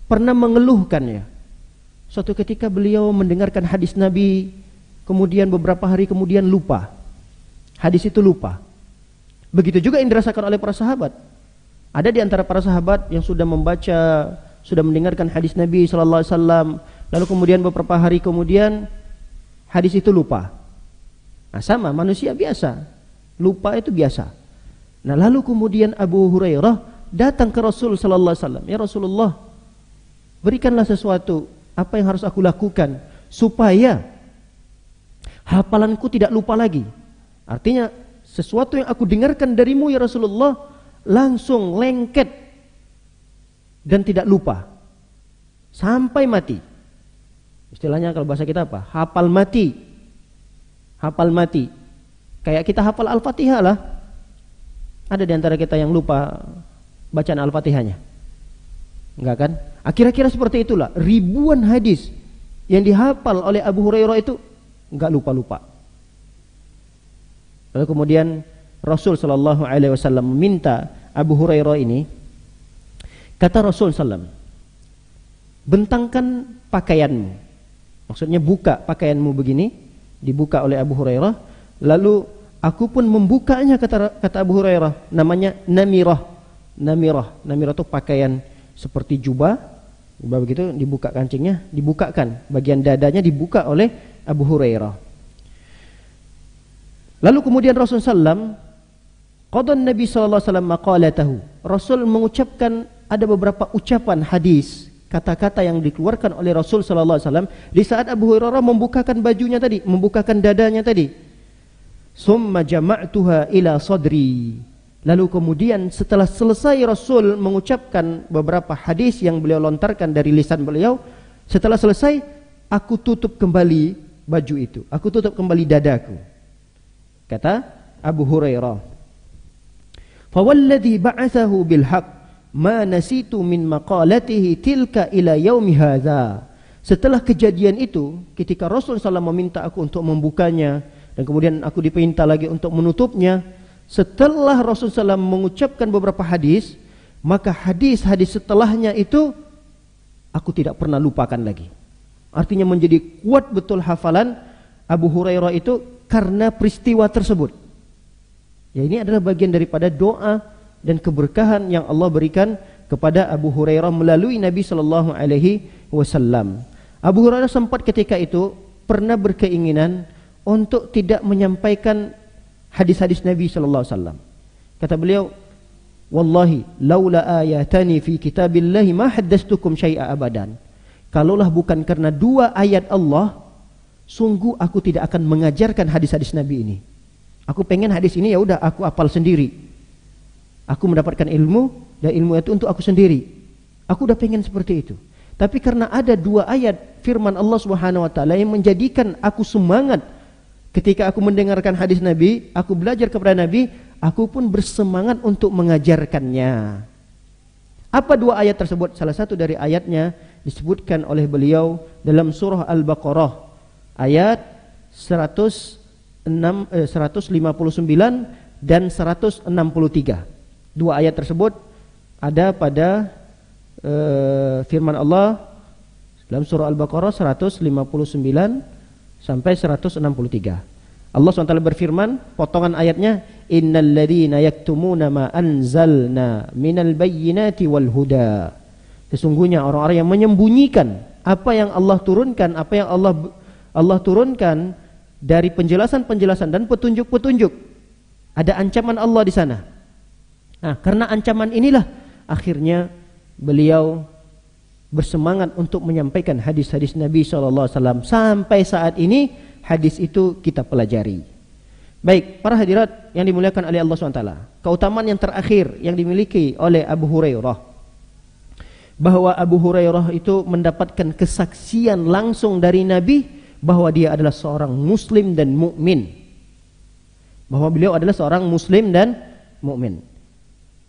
pernah mengeluhkannya. Suatu ketika beliau mendengarkan hadis Nabi, kemudian beberapa hari kemudian lupa. Hadis itu lupa. Begitu juga yang dirasakan oleh para sahabat. Ada di antara para sahabat yang sudah membaca sudah mendengarkan hadis Nabi sallallahu alaihi wasallam, lalu kemudian beberapa hari kemudian hadis itu lupa. Nah, sama manusia biasa, lupa itu biasa. Nah, lalu kemudian Abu Hurairah datang ke Rasul sallallahu alaihi wasallam, "Ya Rasulullah, berikanlah sesuatu, apa yang harus aku lakukan supaya hafalanku tidak lupa lagi." Artinya sesuatu yang aku dengarkan darimu ya Rasulullah langsung lengket dan tidak lupa sampai mati. Istilahnya kalau bahasa kita apa? Hafal mati. Hafal mati. Kayak kita hafal Al-Fatihah lah. Ada di antara kita yang lupa bacaan Al-Fatihahnya? Enggak kan? Kira-kira seperti itulah. Ribuan hadis yang dihafal oleh Abu Hurairah itu enggak lupa-lupa. Lalu kemudian Rasul sallallahu alaihi wasallam meminta Abu Hurairah ini, kata Rasul sallam, bentangkan pakaianmu. Maksudnya buka pakaianmu begini, dibuka oleh Abu Hurairah. Lalu aku pun membukanya, kata Abu Hurairah, namanya namirah. Namirah itu pakaian seperti jubah begitu, dibuka kancingnya, dibukakan, bagian dadanya dibuka oleh Abu Hurairah. Lalu kemudian Rasul sallam qadan Nabi sallallahu alaihi wasallam maqalatahu. Rasul mengucapkan ada beberapa ucapan hadis, kata-kata yang dikeluarkan oleh Rasul sallallahu alaihi wasallam di saat Abu Hurairah membukakan bajunya tadi, membukakan dadanya tadi. Summa jama'tuha ila sadri. Lalu kemudian setelah selesai Rasul mengucapkan beberapa hadis yang beliau lontarkan dari lisan beliau, setelah selesai aku tutup kembali baju itu, aku tutup kembali dadaku. Kata Abu Hurairah, "Fawalladhi ba'athahu bil haqq ma nasitu min maqalatihi tilka ila yaumi hadza." Setelah kejadian itu, ketika Rasul sallallahu meminta aku untuk membukanya dan kemudian aku diperintah lagi untuk menutupnya, setelah Rasul sallallahu mengucapkan beberapa hadis, maka hadis-hadis setelahnya itu aku tidak pernah lupakan lagi. Artinya menjadi kuat betul hafalan Abu Hurairah itu karena peristiwa tersebut. Ya, ini adalah bagian daripada doa dan keberkahan yang Allah berikan kepada Abu Hurairah melalui Nabi sallallahu alaihi wasallam. Abu Hurairah sempat ketika itu pernah berkeinginan untuk tidak menyampaikan hadis-hadis Nabi sallallahu alaihi wasallam. Kata beliau, "Wallahi laula ayatani fi kitabillahi ma haddastukum syai'a abadan." Kalaulah bukan karena dua ayat Allah, sungguh aku tidak akan mengajarkan hadis-hadis Nabi ini. Aku pengen hadis ini ya udah aku hafal sendiri. Aku mendapatkan ilmu dan ilmu itu untuk aku sendiri. Aku udah pengen seperti itu. Tapi karena ada dua ayat firman Allah Subhanahu wa taala yang menjadikan aku semangat ketika aku mendengarkan hadis Nabi, aku belajar kepada Nabi, aku pun bersemangat untuk mengajarkannya. Apa dua ayat tersebut? Salah satu dari ayatnya disebutkan oleh beliau dalam surah Al-Baqarah ayat 159 dan 163. Dua ayat tersebut ada pada firman Allah dalam surah Al-Baqarah 159 sampai 163. Allah SWT berfirman, potongan ayatnya, "Innal ladzina yaktumuna ma anzalna minal bayyinati wal huda." Sesungguhnya orang-orang yang menyembunyikan apa yang Allah turunkan, apa yang Allah turunkan dari penjelasan-penjelasan dan petunjuk-petunjuk. Ada ancaman Allah di sana. Nah, karena ancaman inilah akhirnya beliau bersemangat untuk menyampaikan hadis-hadis Nabi SAW. Sampai saat ini hadis itu kita pelajari. Baik, para hadirat yang dimuliakan oleh Allah SWT, keutamaan yang terakhir yang dimiliki oleh Abu Hurairah, bahwa Abu Hurairah itu mendapatkan kesaksian langsung dari Nabi bahwa dia adalah seorang muslim dan mukmin. Bahwa beliau adalah seorang muslim dan mukmin.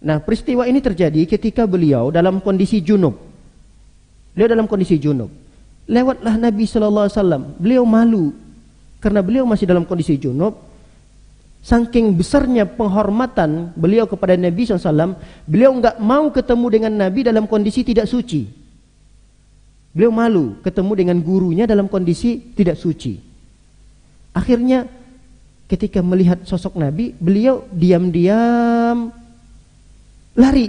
Nah, peristiwa ini terjadi ketika beliau dalam kondisi junub. Beliau dalam kondisi junub. Lewatlah Nabi sallallahu alaihi wasallam. Beliau malu karena beliau masih dalam kondisi junub. Saking besarnya penghormatan beliau kepada Nabi sallallahu alaihi wasallam, beliau enggak mau ketemu dengan Nabi dalam kondisi tidak suci. Beliau malu ketemu dengan gurunya dalam kondisi tidak suci. Akhirnya ketika melihat sosok Nabi, beliau diam-diam lari,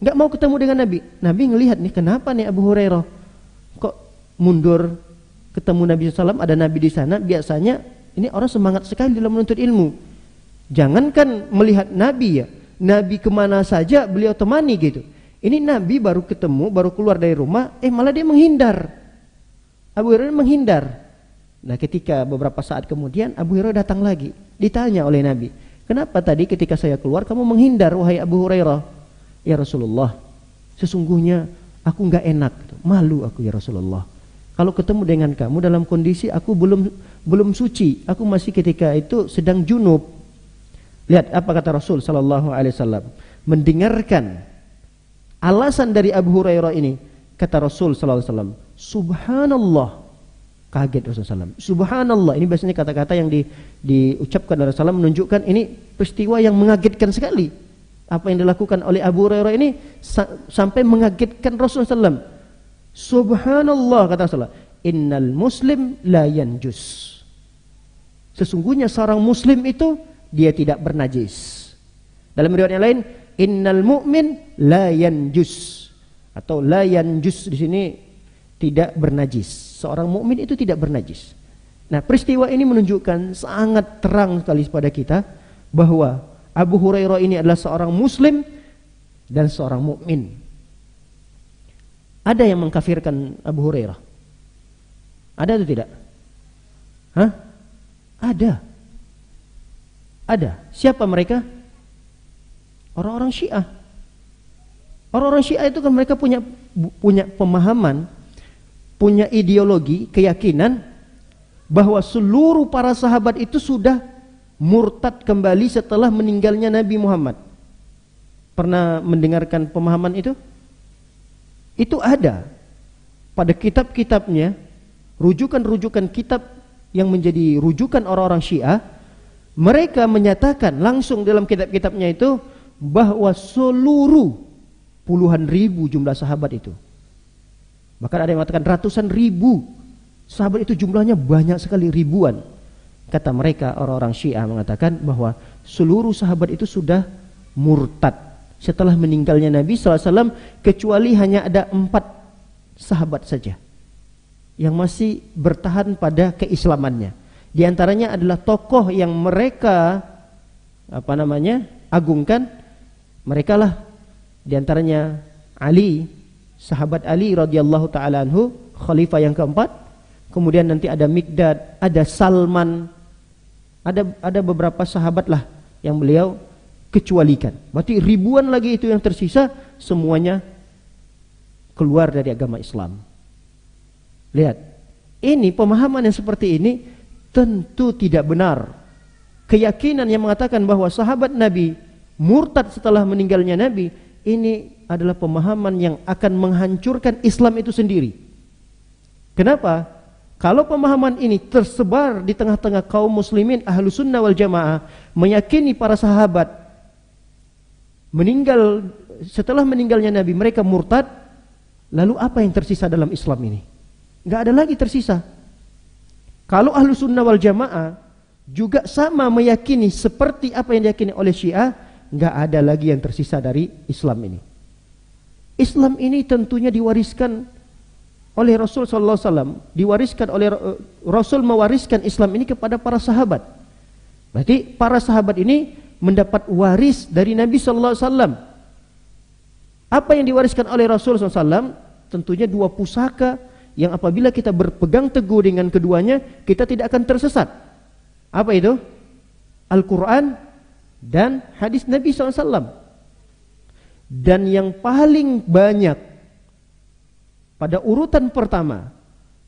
nggak mau ketemu dengan Nabi. Nabi ngelihat nih, kenapa nih Abu Hurairah kok mundur ketemu Nabi SAW, ada Nabi di sana. Biasanya ini orang semangat sekali dalam menuntut ilmu. Jangankan melihat Nabi ya, Nabi kemana saja beliau temani gitu. Ini Nabi baru ketemu, baru keluar dari rumah, malah dia menghindar. Abu Hurairah menghindar. Nah, ketika beberapa saat kemudian Abu Hurairah datang lagi, ditanya oleh Nabi, kenapa tadi ketika saya keluar kamu menghindar wahai Abu Hurairah? Ya Rasulullah, sesungguhnya aku nggak enak, malu aku ya Rasulullah. Kalau ketemu dengan kamu dalam kondisi aku belum suci, aku masih ketika itu sedang junub. Lihat apa kata Rasul sallallahu alaihi wasallam. Mendengarkan alasan dari Abu Hurairah ini, kata Rasul sallallahu alaihi wasallam, subhanallah. Kaget Rasulullah SAW. Subhanallah, ini biasanya kata-kata yang diucapkan oleh Rasulullah menunjukkan ini peristiwa yang mengagetkan sekali. Apa yang dilakukan oleh Abu Hurairah ini sampai mengagetkan Rasulullah SAW. Subhanallah, kata Rasulullah, innal muslim la yanjus. Sesungguhnya seorang muslim itu dia tidak bernajis. Dalam riwayat yang lain, innal mu'min la yanjus, atau la yanjus di sini tidak bernajis. Seorang mukmin itu tidak bernajis. Nah, peristiwa ini menunjukkan sangat terang sekali kepada kita bahwa Abu Hurairah ini adalah seorang muslim dan seorang mukmin. Ada yang mengkafirkan Abu Hurairah? Ada atau tidak? Hah? Ada. Siapa mereka? Orang-orang Syiah. Orang-orang Syiah itu kan mereka punya pemahaman, punya ideologi, keyakinan bahwa seluruh para sahabat itu sudah murtad kembali setelah meninggalnya Nabi Muhammad. Pernah mendengarkan pemahaman itu? Itu ada pada kitab-kitabnya, rujukan-rujukan kitab yang menjadi rujukan orang-orang Syiah. Mereka menyatakan langsung dalam kitab-kitabnya itu bahwa seluruh puluhan ribu jumlah sahabat itu, bahkan ada yang mengatakan ratusan ribu sahabat itu, jumlahnya banyak sekali, ribuan. Kata mereka orang-orang Syiah mengatakan bahwa seluruh sahabat itu sudah murtad setelah meninggalnya Nabi SAW, kecuali hanya ada 4 sahabat saja yang masih bertahan pada keislamannya. Di antaranya adalah tokoh yang mereka agungkan. Mereka lah di antaranya Ali, sahabat Ali radhiyallahu taala anhu, khalifah yang keempat. Kemudian nanti ada Mikdad, ada Salman, ada beberapa sahabat lah yang beliau kecualikan. Berarti ribuan lagi itu yang tersisa, semuanya keluar dari agama Islam. Lihat, ini pemahaman yang seperti ini tentu tidak benar. Keyakinan yang mengatakan bahwa sahabat Nabi murtad setelah meninggalnya Nabi, ini adalah pemahaman yang akan menghancurkan Islam itu sendiri. Kenapa? Kalau pemahaman ini tersebar di tengah-tengah kaum muslimin ahlu sunnah wal jamaah, meyakini para sahabat setelah meninggalnya Nabi mereka murtad, lalu apa yang tersisa dalam Islam ini? Nggak ada lagi tersisa. Kalau ahlu sunnah wal jamaah juga sama meyakini seperti apa yang diyakini oleh Syiah, nggak ada lagi yang tersisa dari Islam ini. Islam ini tentunya diwariskan oleh Rasul sallallahu alaihi wasallam, diwariskan oleh Rasul, mewariskan Islam ini kepada para sahabat. Berarti para sahabat ini mendapat waris dari Nabi sallallahu alaihi wasallam. Apa yang diwariskan oleh Rasul sallallahu alaihi wasallam? Tentunya 2 pusaka yang apabila kita berpegang teguh dengan keduanya, kita tidak akan tersesat. Apa itu? Al-Quran dan hadis Nabi SAW. Dan yang paling banyak pada urutan pertama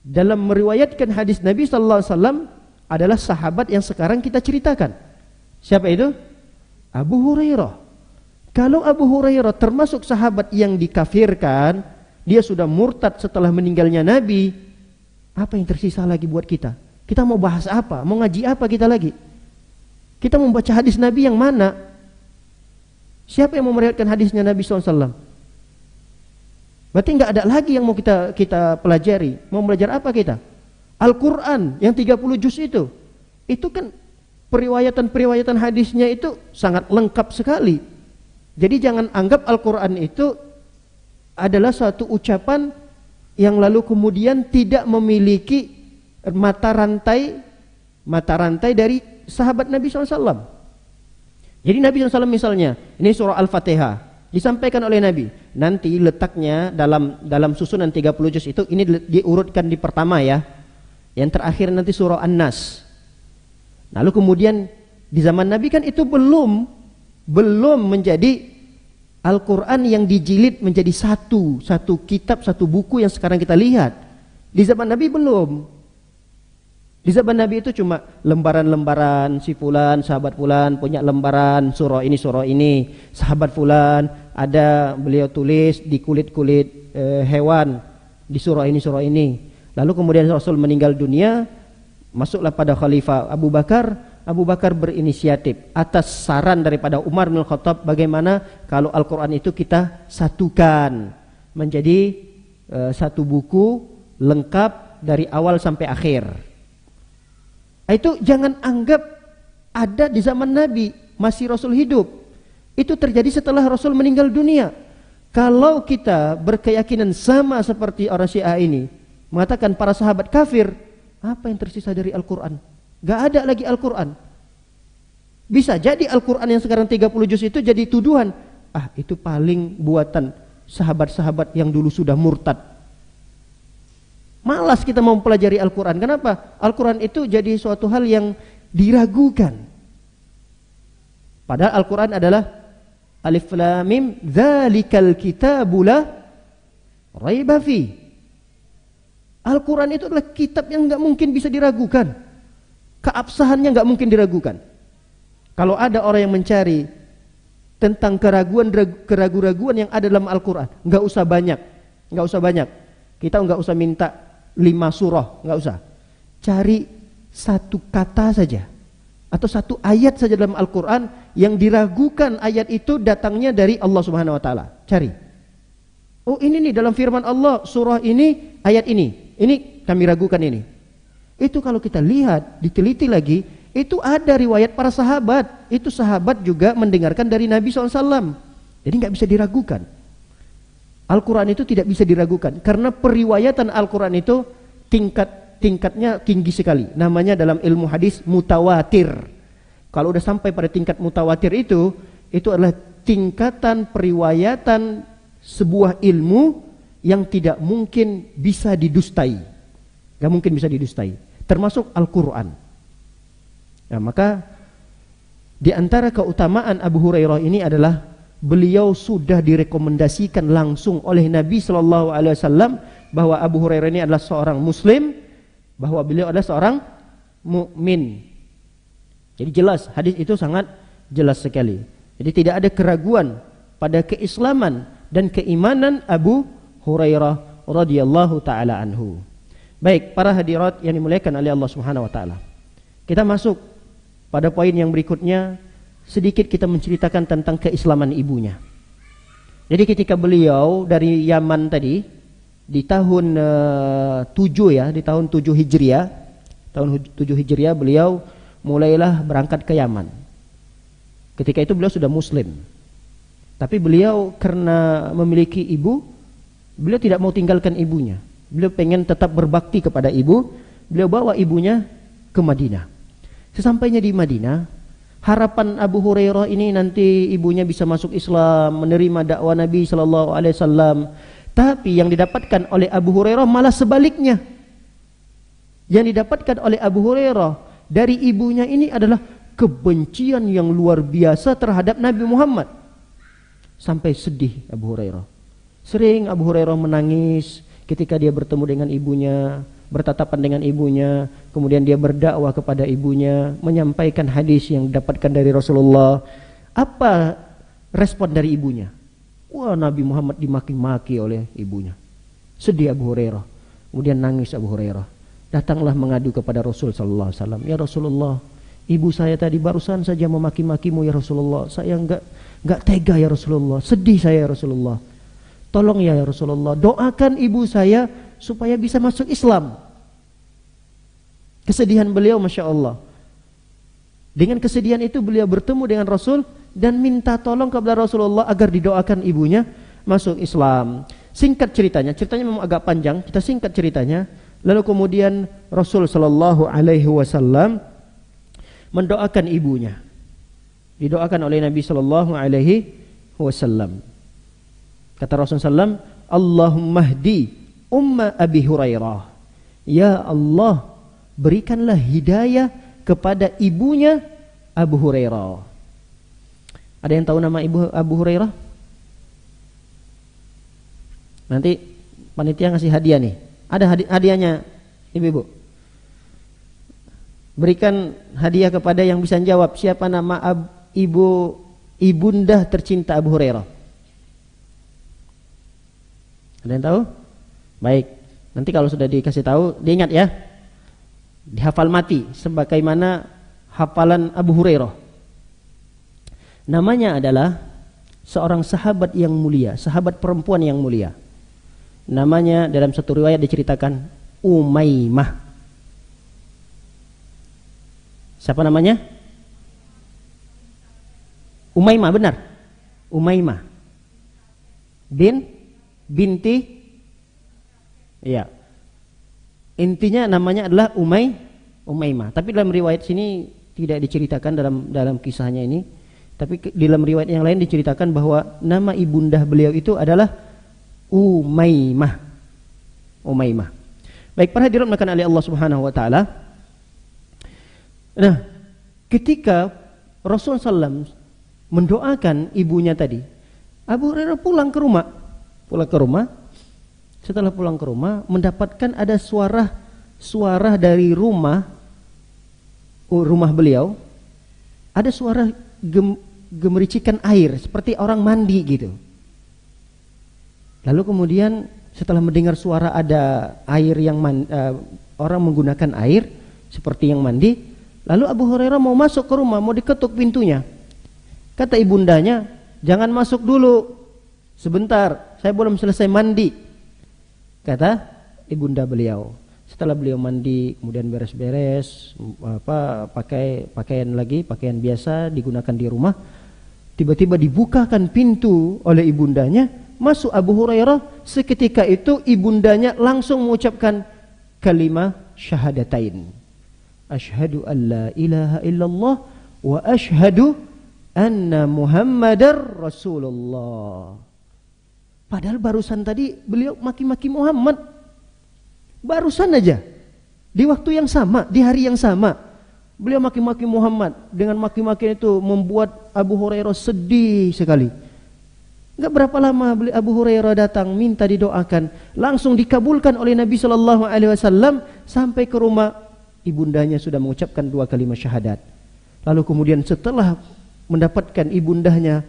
dalam meriwayatkan hadis Nabi SAW adalah sahabat yang sekarang kita ceritakan. Siapa itu? Abu Hurairah. Kalau Abu Hurairah termasuk sahabat yang dikafirkan, dia sudah murtad setelah meninggalnya Nabi, apa yang tersisa lagi buat kita? Kita mau bahas apa? Mau ngaji apa kita lagi? Kita mau baca hadis Nabi yang mana? Siapa yang mau meriwayatkan hadisnya Nabi SAW? Berarti nggak ada lagi yang mau kita pelajari. Mau belajar apa kita? Al-Quran yang 30 juz itu kan periwayatan hadisnya itu sangat lengkap sekali. Jadi jangan anggap Al-Quran itu adalah suatu ucapan yang lalu kemudian tidak memiliki mata rantai dari sahabat Nabi SAW. Jadi Nabi SAW misalnya, ini surah Al-Fatihah, disampaikan oleh Nabi. Nanti letaknya dalam susunan 30 juz itu, ini diurutkan di pertama ya. Yang terakhir nanti surah An-Nas. Lalu kemudian di zaman Nabi kan itu belum menjadi Al-Quran yang dijilid menjadi satu kitab, satu buku yang sekarang kita lihat. Di zaman Nabi belum. Di zaman Nabi itu cuma lembaran-lembaran, si fulan, sahabat fulan punya lembaran surah ini. Sahabat fulan ada beliau tulis di kulit-kulit hewan di surah ini. Lalu kemudian Rasul meninggal dunia, masuklah pada Khalifah Abu Bakar. Abu Bakar berinisiatif atas saran daripada Umar bin Khattab, bagaimana kalau Al-Quran itu kita satukan menjadi satu buku lengkap dari awal sampai akhir. Itu jangan anggap ada di zaman Nabi, masih Rasul hidup. Itu terjadi setelah Rasul meninggal dunia. Kalau kita berkeyakinan sama seperti orang Syiah ini, mengatakan para sahabat kafir, apa yang tersisa dari Al-Quran? Gak ada lagi Al-Quran. Bisa jadi Al-Quran yang sekarang 30 juz itu jadi tuduhan. Itu paling buatan sahabat-sahabat yang dulu sudah murtad. Malas kita mau mempelajari Al-Quran. Kenapa? Al-Quran itu jadi suatu hal yang diragukan. Padahal Al-Quran adalah Alif Lam Mim, dzalikal kitabu la raiba fi. Al-Quran itu adalah kitab yang gak mungkin bisa diragukan. Keabsahannya gak mungkin diragukan. Kalau ada orang yang mencari tentang keraguan-raguan yang ada dalam Al-Quran, gak usah banyak. Kita gak usah minta 5 surah, gak usah. Cari satu kata saja atau satu ayat saja dalam Al-Quran yang diragukan ayat itu datangnya dari Allah Subhanahu Wa Taala. Cari. Oh ini nih dalam firman Allah surah ini ayat ini kami ragukan ini. Itu kalau kita lihat, diteliti lagi, itu ada riwayat para sahabat. Itu sahabat juga mendengarkan dari Nabi SAW. Jadi nggak bisa diragukan. Al-Quran itu tidak bisa diragukan karena periwayatan Al-Quran itu tingkatnya tinggi sekali. Namanya dalam ilmu hadis mutawatir. Kalau udah sampai pada tingkat mutawatir itu adalah tingkatan periwayatan sebuah ilmu yang tidak mungkin bisa didustai. Gak mungkin bisa didustai, termasuk Al-Quran. Nah, maka di antara keutamaan Abu Hurairah ini adalah beliau sudah direkomendasikan langsung oleh Nabi SAW bahwa Abu Hurairah ini adalah seorang Muslim, bahwa beliau adalah seorang mukmin. Jadi jelas, hadis itu sangat jelas sekali. Jadi tidak ada keraguan pada keislaman dan keimanan Abu Hurairah radhiyallahu taala anhu. Baik, para hadirat yang dimuliakan oleh Allah Subhanahu wa taala. Kita masuk pada poin yang berikutnya, sedikit kita menceritakan tentang keislaman ibunya. Jadi ketika beliau dari Yaman tadi di tahun 7 di tahun 7 Hijriah, beliau mulailah berangkat ke Yaman. Ketika itu beliau sudah muslim. Tapi beliau karena memiliki ibu, beliau tidak mau tinggalkan ibunya. Beliau pengen tetap berbakti kepada ibu. Beliau bawa ibunya ke Madinah. Sesampainya di Madinah, harapan Abu Hurairah ini nanti ibunya bisa masuk Islam, menerima dakwah Nabi SAW. Tapi yang didapatkan oleh Abu Hurairah malah sebaliknya. Yang didapatkan oleh Abu Hurairah dari ibunya ini adalah kebencian yang luar biasa terhadap Nabi Muhammad. Sampai sedih Abu Hurairah. Sering Abu Hurairah menangis ketika dia bertemu dengan ibunya, bertatapan dengan ibunya, kemudian dia berdakwah kepada ibunya, menyampaikan hadis yang didapatkan dari Rasulullah. Apa respon dari ibunya? Wah, Nabi Muhammad dimaki-maki oleh ibunya. Sedih Abu Hurairah. Kemudian nangis Abu Hurairah. Datanglah mengadu kepada Rasul sallallahu alaihi wasallam. Ya Rasulullah, ibu saya tadi barusan saja memaki-makimu ya Rasulullah. Saya enggak tega ya Rasulullah. Sedih saya ya Rasulullah. Tolong ya Rasulullah, doakan ibu saya supaya bisa masuk Islam. Kesedihan beliau, Masya Allah. Dengan kesedihan itu beliau bertemu dengan Rasul dan minta tolong kepada Rasulullah agar didoakan ibunya masuk Islam. Singkat ceritanya memang agak panjang, kita singkat ceritanya. Lalu kemudian Rasul sallallahu alaihi wasallam mendoakan ibunya. Didoakan oleh Nabi sallallahu alaihi wasallam. Kata Rasulullah sallam, Allahumma hdi umma Abi Hurairah. Ya Allah, berikanlah hidayah kepada ibunya Abu Hurairah. Ada yang tahu nama ibu Abu Hurairah? Nanti panitia ngasih hadiah nih. Ada hadiahnya, ibu-ibu. Berikan hadiah kepada yang bisa jawab siapa nama ibunda tercinta Abu Hurairah. Ada yang tahu? Baik. Nanti kalau sudah dikasih tahu, diingat ya. Dihafal mati sebagaimana hafalan Abu Hurairah. Namanya adalah seorang sahabat yang mulia, sahabat perempuan yang mulia. Namanya dalam satu riwayat diceritakan Umaymah. Siapa namanya? Umaymah, benar. Umaymah binti. Ya. Intinya namanya adalah Umaymah. Tapi dalam riwayat sini tidak diceritakan dalam kisahnya ini. Tapi dalam riwayat yang lain diceritakan bahwa nama ibunda beliau itu adalah Umaymah. Baik, para hadirin maka oleh Allah Subhanahu wa taala. Nah, ketika Rasulullah SAW mendoakan ibunya tadi, Abu Hurairah pulang ke rumah. Setelah pulang ke rumah, mendapatkan ada suara dari rumah beliau, ada suara gemericikan air seperti orang mandi gitu. Lalu kemudian setelah mendengar suara ada air yang orang menggunakan air seperti yang mandi, lalu Abu Hurairah mau masuk ke rumah, mau diketuk pintunya. Kata ibundanya, "Jangan masuk dulu. Sebentar, saya belum selesai mandi." Kata ibunda beliau. Setelah beliau mandi, kemudian beres-beres, pakai pakaian biasa digunakan di rumah. Tiba-tiba dibukakan pintu oleh ibundanya, masuk Abu Hurairah. Seketika itu ibundanya langsung mengucapkan kalimat syahadatain. Asyhadu an la ilaha illallah wa asyhadu anna Muhammadar Rasulullah. Padahal barusan tadi beliau maki-maki Muhammad. Barusan aja. Di waktu yang sama, di hari yang sama, beliau maki-maki Muhammad. Dengan maki-maki itu membuat Abu Hurairah sedih sekali. Enggak berapa lama Abu Hurairah datang minta didoakan, langsung dikabulkan oleh Nabi sallallahu alaihi wasallam. Sampai ke rumah, ibundanya sudah mengucapkan 2 kalimat syahadat. Lalu kemudian setelah mendapatkan ibundanya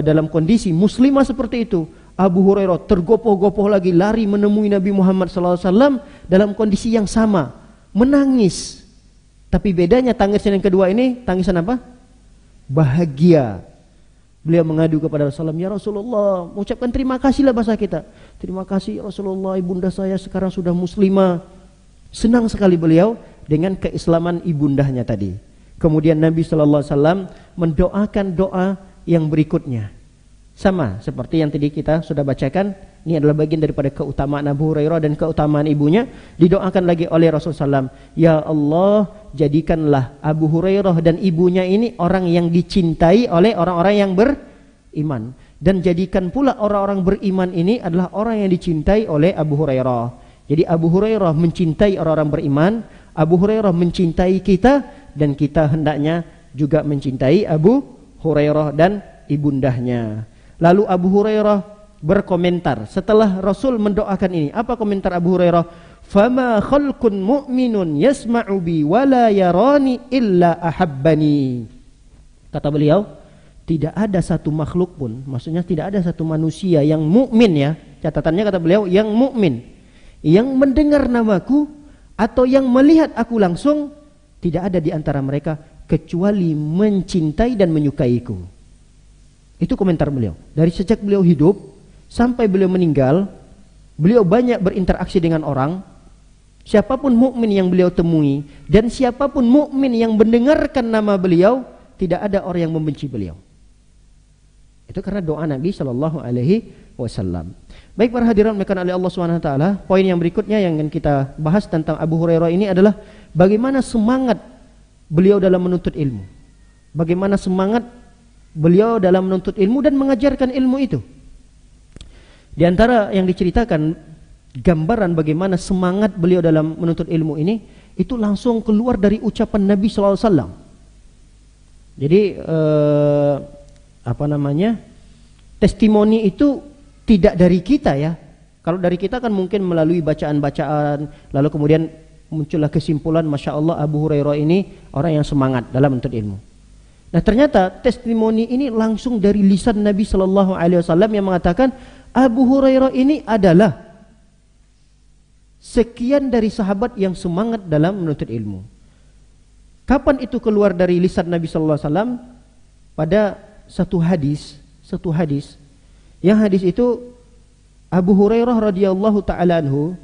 dalam kondisi muslimah seperti itu, Abu Hurairah tergopoh-gopoh lagi lari menemui Nabi Muhammad SAW dalam kondisi yang sama, menangis. Tapi bedanya tangisan yang kedua ini, tangisan apa? Bahagia. Beliau mengadu kepada Rasulullah, "Ya Rasulullah, mengucapkan terima kasihlah bahasa kita. Terima kasih ya Rasulullah, ibunda saya sekarang sudah muslimah." Senang sekali beliau dengan keislaman ibundahnya tadi. Kemudian Nabi SAW mendoakan doa yang berikutnya. Sama seperti yang tadi kita sudah bacakan. Ini adalah bagian daripada keutamaan Abu Hurairah dan keutamaan ibunya. Didoakan lagi oleh Rasulullah SAW, "Ya Allah, jadikanlah Abu Hurairah dan ibunya ini orang yang dicintai oleh orang-orang yang beriman. Dan jadikan pula orang-orang beriman ini adalah orang yang dicintai oleh Abu Hurairah." Jadi Abu Hurairah mencintai orang-orang beriman, Abu Hurairah mencintai kita, dan kita hendaknya juga mencintai Abu Hurairah dan ibundahnya. Lalu Abu Hurairah berkomentar setelah Rasul mendoakan ini. Apa komentar Abu Hurairah? "Fama khalqun mu'minun yasma'u bi wa la yarani illa ahabbani." Kata beliau, tidak ada satu makhluk pun, maksudnya tidak ada satu manusia yang mukmin ya. Catatannya kata beliau, yang mukmin, yang mendengar namaku atau yang melihat aku langsung, tidak ada di antara mereka kecuali mencintai dan menyukaiku. Itu komentar beliau. Dari sejak beliau hidup sampai beliau meninggal, beliau banyak berinteraksi dengan orang. Siapapun mukmin yang beliau temui dan siapapun mukmin yang mendengarkan nama beliau, tidak ada orang yang membenci beliau. Itu karena doa Nabi Shallallahu Alaihi Wasallam. Baik para hadirin dimuliakan oleh Allah Subhanahu Wa Taala. Poin yang berikutnya yang ingin kita bahas tentang Abu Hurairah ini adalah bagaimana semangat beliau dalam menuntut ilmu. Bagaimana semangat beliau dalam menuntut ilmu dan mengajarkan ilmu itu. Di antara yang diceritakan gambaran bagaimana semangat beliau dalam menuntut ilmu ini itu langsung keluar dari ucapan Nabi Sallallahu Alaihi Wasallam. Jadi testimoni itu tidak dari kita ya. Kalau dari kita kan mungkin melalui bacaan-bacaan, lalu kemudian muncullah kesimpulan, Masya Allah Abu Hurairah ini orang yang semangat dalam menuntut ilmu. Nah ternyata testimoni ini langsung dari lisan Nabi Sallallahu Alaihi Wasallam yang mengatakan Abu Hurairah ini adalah sekian dari sahabat yang semangat dalam menuntut ilmu. Kapan itu keluar dari lisan Nabi Sallallahu Alaihi Wasallam? Pada satu hadis. Yang hadis itu Abu Hurairah radhiyallahu taala anhu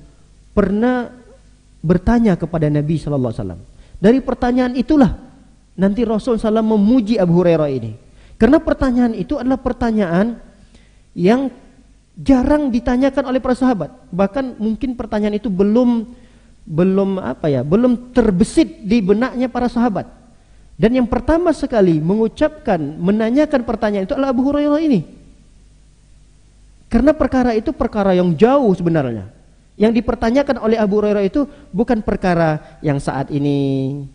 pernah bertanya kepada Nabi Sallallahu Alaihi Wasallam. Dari pertanyaan itulah nanti Rasul SAW memuji Abu Hurairah ini. Karena pertanyaan itu adalah pertanyaan yang jarang ditanyakan oleh para sahabat. Bahkan mungkin pertanyaan itu belum terbesit di benaknya para sahabat. Dan yang pertama sekali menanyakan pertanyaan itu adalah Abu Hurairah ini. Karena perkara itu perkara yang jauh sebenarnya. Yang dipertanyakan oleh Abu Hurairah itu bukan perkara yang saat ini,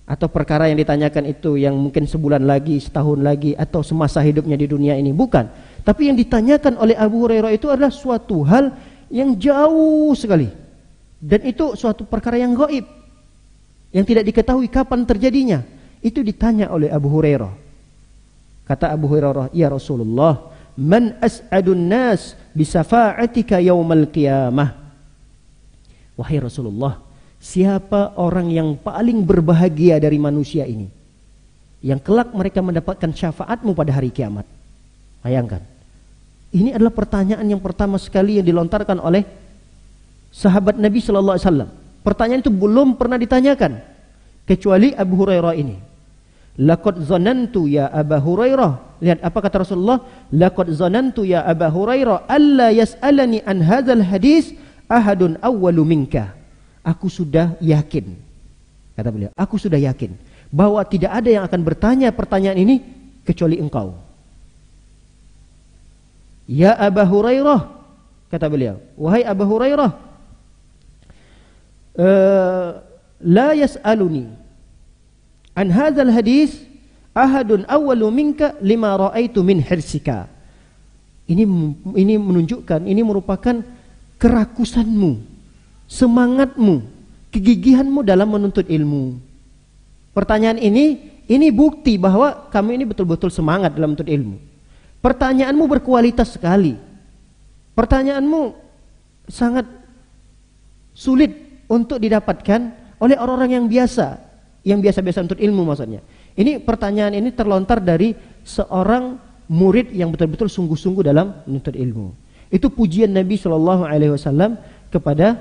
atau perkara yang ditanyakan itu yang mungkin sebulan lagi, setahun lagi, atau semasa hidupnya di dunia ini, bukan. Tapi yang ditanyakan oleh Abu Hurairah itu adalah suatu hal yang jauh sekali. Dan itu suatu perkara yang gaib, yang tidak diketahui kapan terjadinya. Itu ditanya oleh Abu Hurairah. Kata Abu Hurairah, "Ya Rasulullah, man as'adun nas bisafa'atika yaumal qiyamah?" Wahai Rasulullah, siapa orang yang paling berbahagia dari manusia ini, yang kelak mereka mendapatkan syafaatmu pada hari kiamat? Bayangkan, ini adalah pertanyaan yang pertama sekali yang dilontarkan oleh sahabat Nabi Sallallahu Alaihi Wasallam. Pertanyaan itu belum pernah ditanyakan kecuali Abu Hurairah ini. Laqad zanantu ya Abu Hurairah. Lihat apa kata Rasulullah, laqad zanantu ya Abu Hurairah alla yas'alani an hadzal hadis ahadun awwalu minka. Aku sudah yakin, kata beliau, aku sudah yakin bahwa tidak ada yang akan bertanya pertanyaan ini kecuali engkau. Ya Abu Hurairah, kata beliau, wahai Abu Hurairah, la yas'aluni an hadzal hadis ahadun awwalu minka lima ra'aitu min hirsika. Ini menunjukkan, ini merupakan kerakusanmu, semangatmu, kegigihanmu dalam menuntut ilmu. Pertanyaan ini bukti bahwa kamu ini betul-betul semangat dalam menuntut ilmu. Pertanyaanmu berkualitas sekali. Pertanyaanmu sangat sulit untuk didapatkan oleh orang-orang yang biasa menuntut ilmu maksudnya. Ini pertanyaan ini terlontar dari seorang murid yang betul-betul sungguh-sungguh dalam menuntut ilmu. Itu pujian Nabi Shallallahu Alaihi Wasallam kepada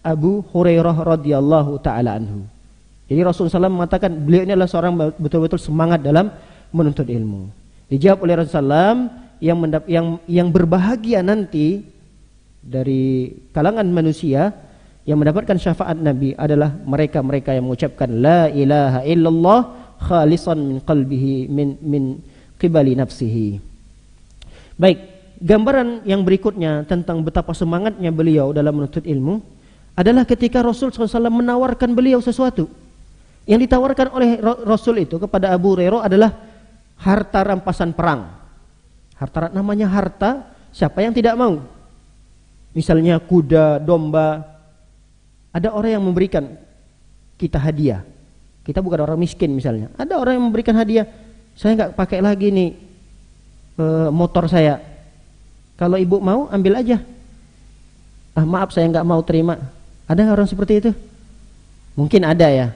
Abu Hurairah radhiyallahu taala anhu. Jadi Rasulullah SAW mengatakan beliau ini adalah seorang betul-betul semangat dalam menuntut ilmu. Dijawab oleh Rasulullah SAW yang berbahagia nanti dari kalangan manusia yang mendapatkan syafaat Nabi adalah mereka-mereka yang mengucapkan la ilaha illallah khalisan min qalbihi min qibali nafsihi. Baik. Gambaran yang berikutnya tentang betapa semangatnya beliau dalam menuntut ilmu adalah ketika Rasul SAW menawarkan beliau sesuatu. Yang ditawarkan oleh Rasul itu kepada Abu Hurairah adalah harta rampasan perang. Namanya harta, siapa yang tidak mau? Misalnya kuda, domba. Ada orang yang memberikan kita hadiah. Kita bukan orang miskin misalnya. Ada orang yang memberikan hadiah. Saya nggak pakai lagi nih motor saya. Kalau ibu mau ambil aja. Maaf saya nggak mau terima. Ada orang seperti itu? Mungkin ada ya.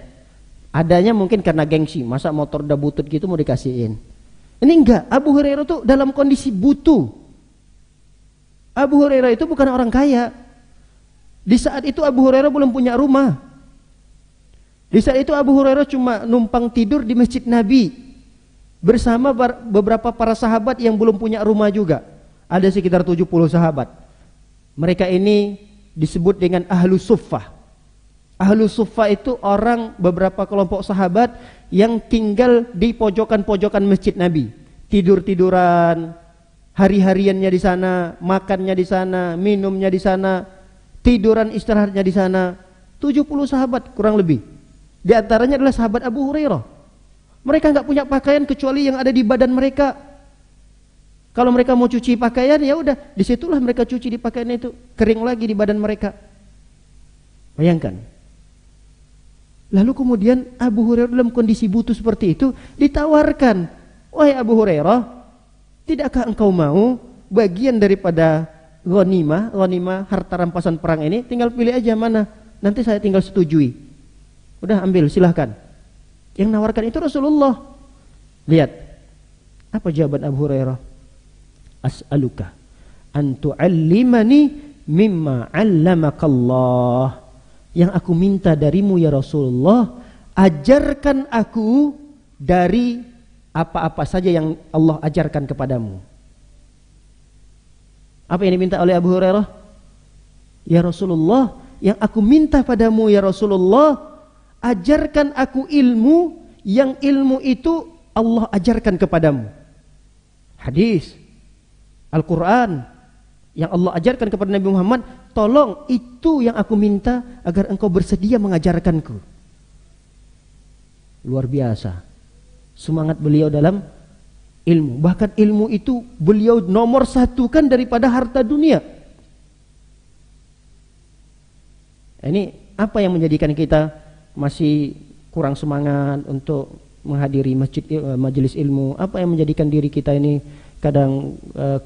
Adanya mungkin karena gengsi. Masa motor udah butut gitu mau dikasihin? Ini enggak. Abu Hurairah tuh dalam kondisi butuh. Abu Hurairah itu bukan orang kaya. Di saat itu Abu Hurairah belum punya rumah. Di saat itu Abu Hurairah cuma numpang tidur di masjid Nabi. bersama beberapa para sahabat yang belum punya rumah juga. Ada sekitar 70 sahabat. Mereka ini disebut dengan ahlu suffah. Ahlu suffah itu orang, beberapa kelompok sahabat yang tinggal di pojokan-pojokan masjid Nabi, tidur-tiduran, hari-hariannya di sana, makannya di sana, minumnya di sana, tiduran istirahatnya di sana. 70 sahabat kurang lebih. Di antaranya adalah sahabat Abu Hurairah. Mereka nggak punya pakaian kecuali yang ada di badan mereka. Kalau mereka mau cuci pakaian, ya udah, disitulah mereka cuci di pakaian itu, kering lagi di badan mereka. Bayangkan. Lalu kemudian Abu Hurairah dalam kondisi butuh seperti itu ditawarkan, wahai Abu Hurairah, tidakkah engkau mau bagian daripada ghanimah harta rampasan perang ini? Tinggal pilih aja mana, nanti saya tinggal setujui. Udah ambil, silahkan. Yang nawarkan itu Rasulullah. Lihat apa jawaban Abu Hurairah. As'aluka an tu'allimani mimma 'allamakallah. Yang aku minta darimu ya Rasulullah, ajarkan aku dari apa-apa saja yang Allah ajarkan kepadamu. Apa yang diminta oleh Abu Hurairah? Ya Rasulullah, yang aku minta padamu ya Rasulullah, ajarkan aku ilmu yang ilmu itu Allah ajarkan kepadamu. Hadis, Al-Quran yang Allah ajarkan kepada Nabi Muhammad, tolong itu yang aku minta agar engkau bersedia mengajarkanku. Luar biasa semangat beliau dalam ilmu. Bahkan ilmu itu beliau nomor satukan daripada harta dunia. Ini apa yang menjadikan kita masih kurang semangat untuk menghadiri majelis ilmu? Apa yang menjadikan diri kita ini kadang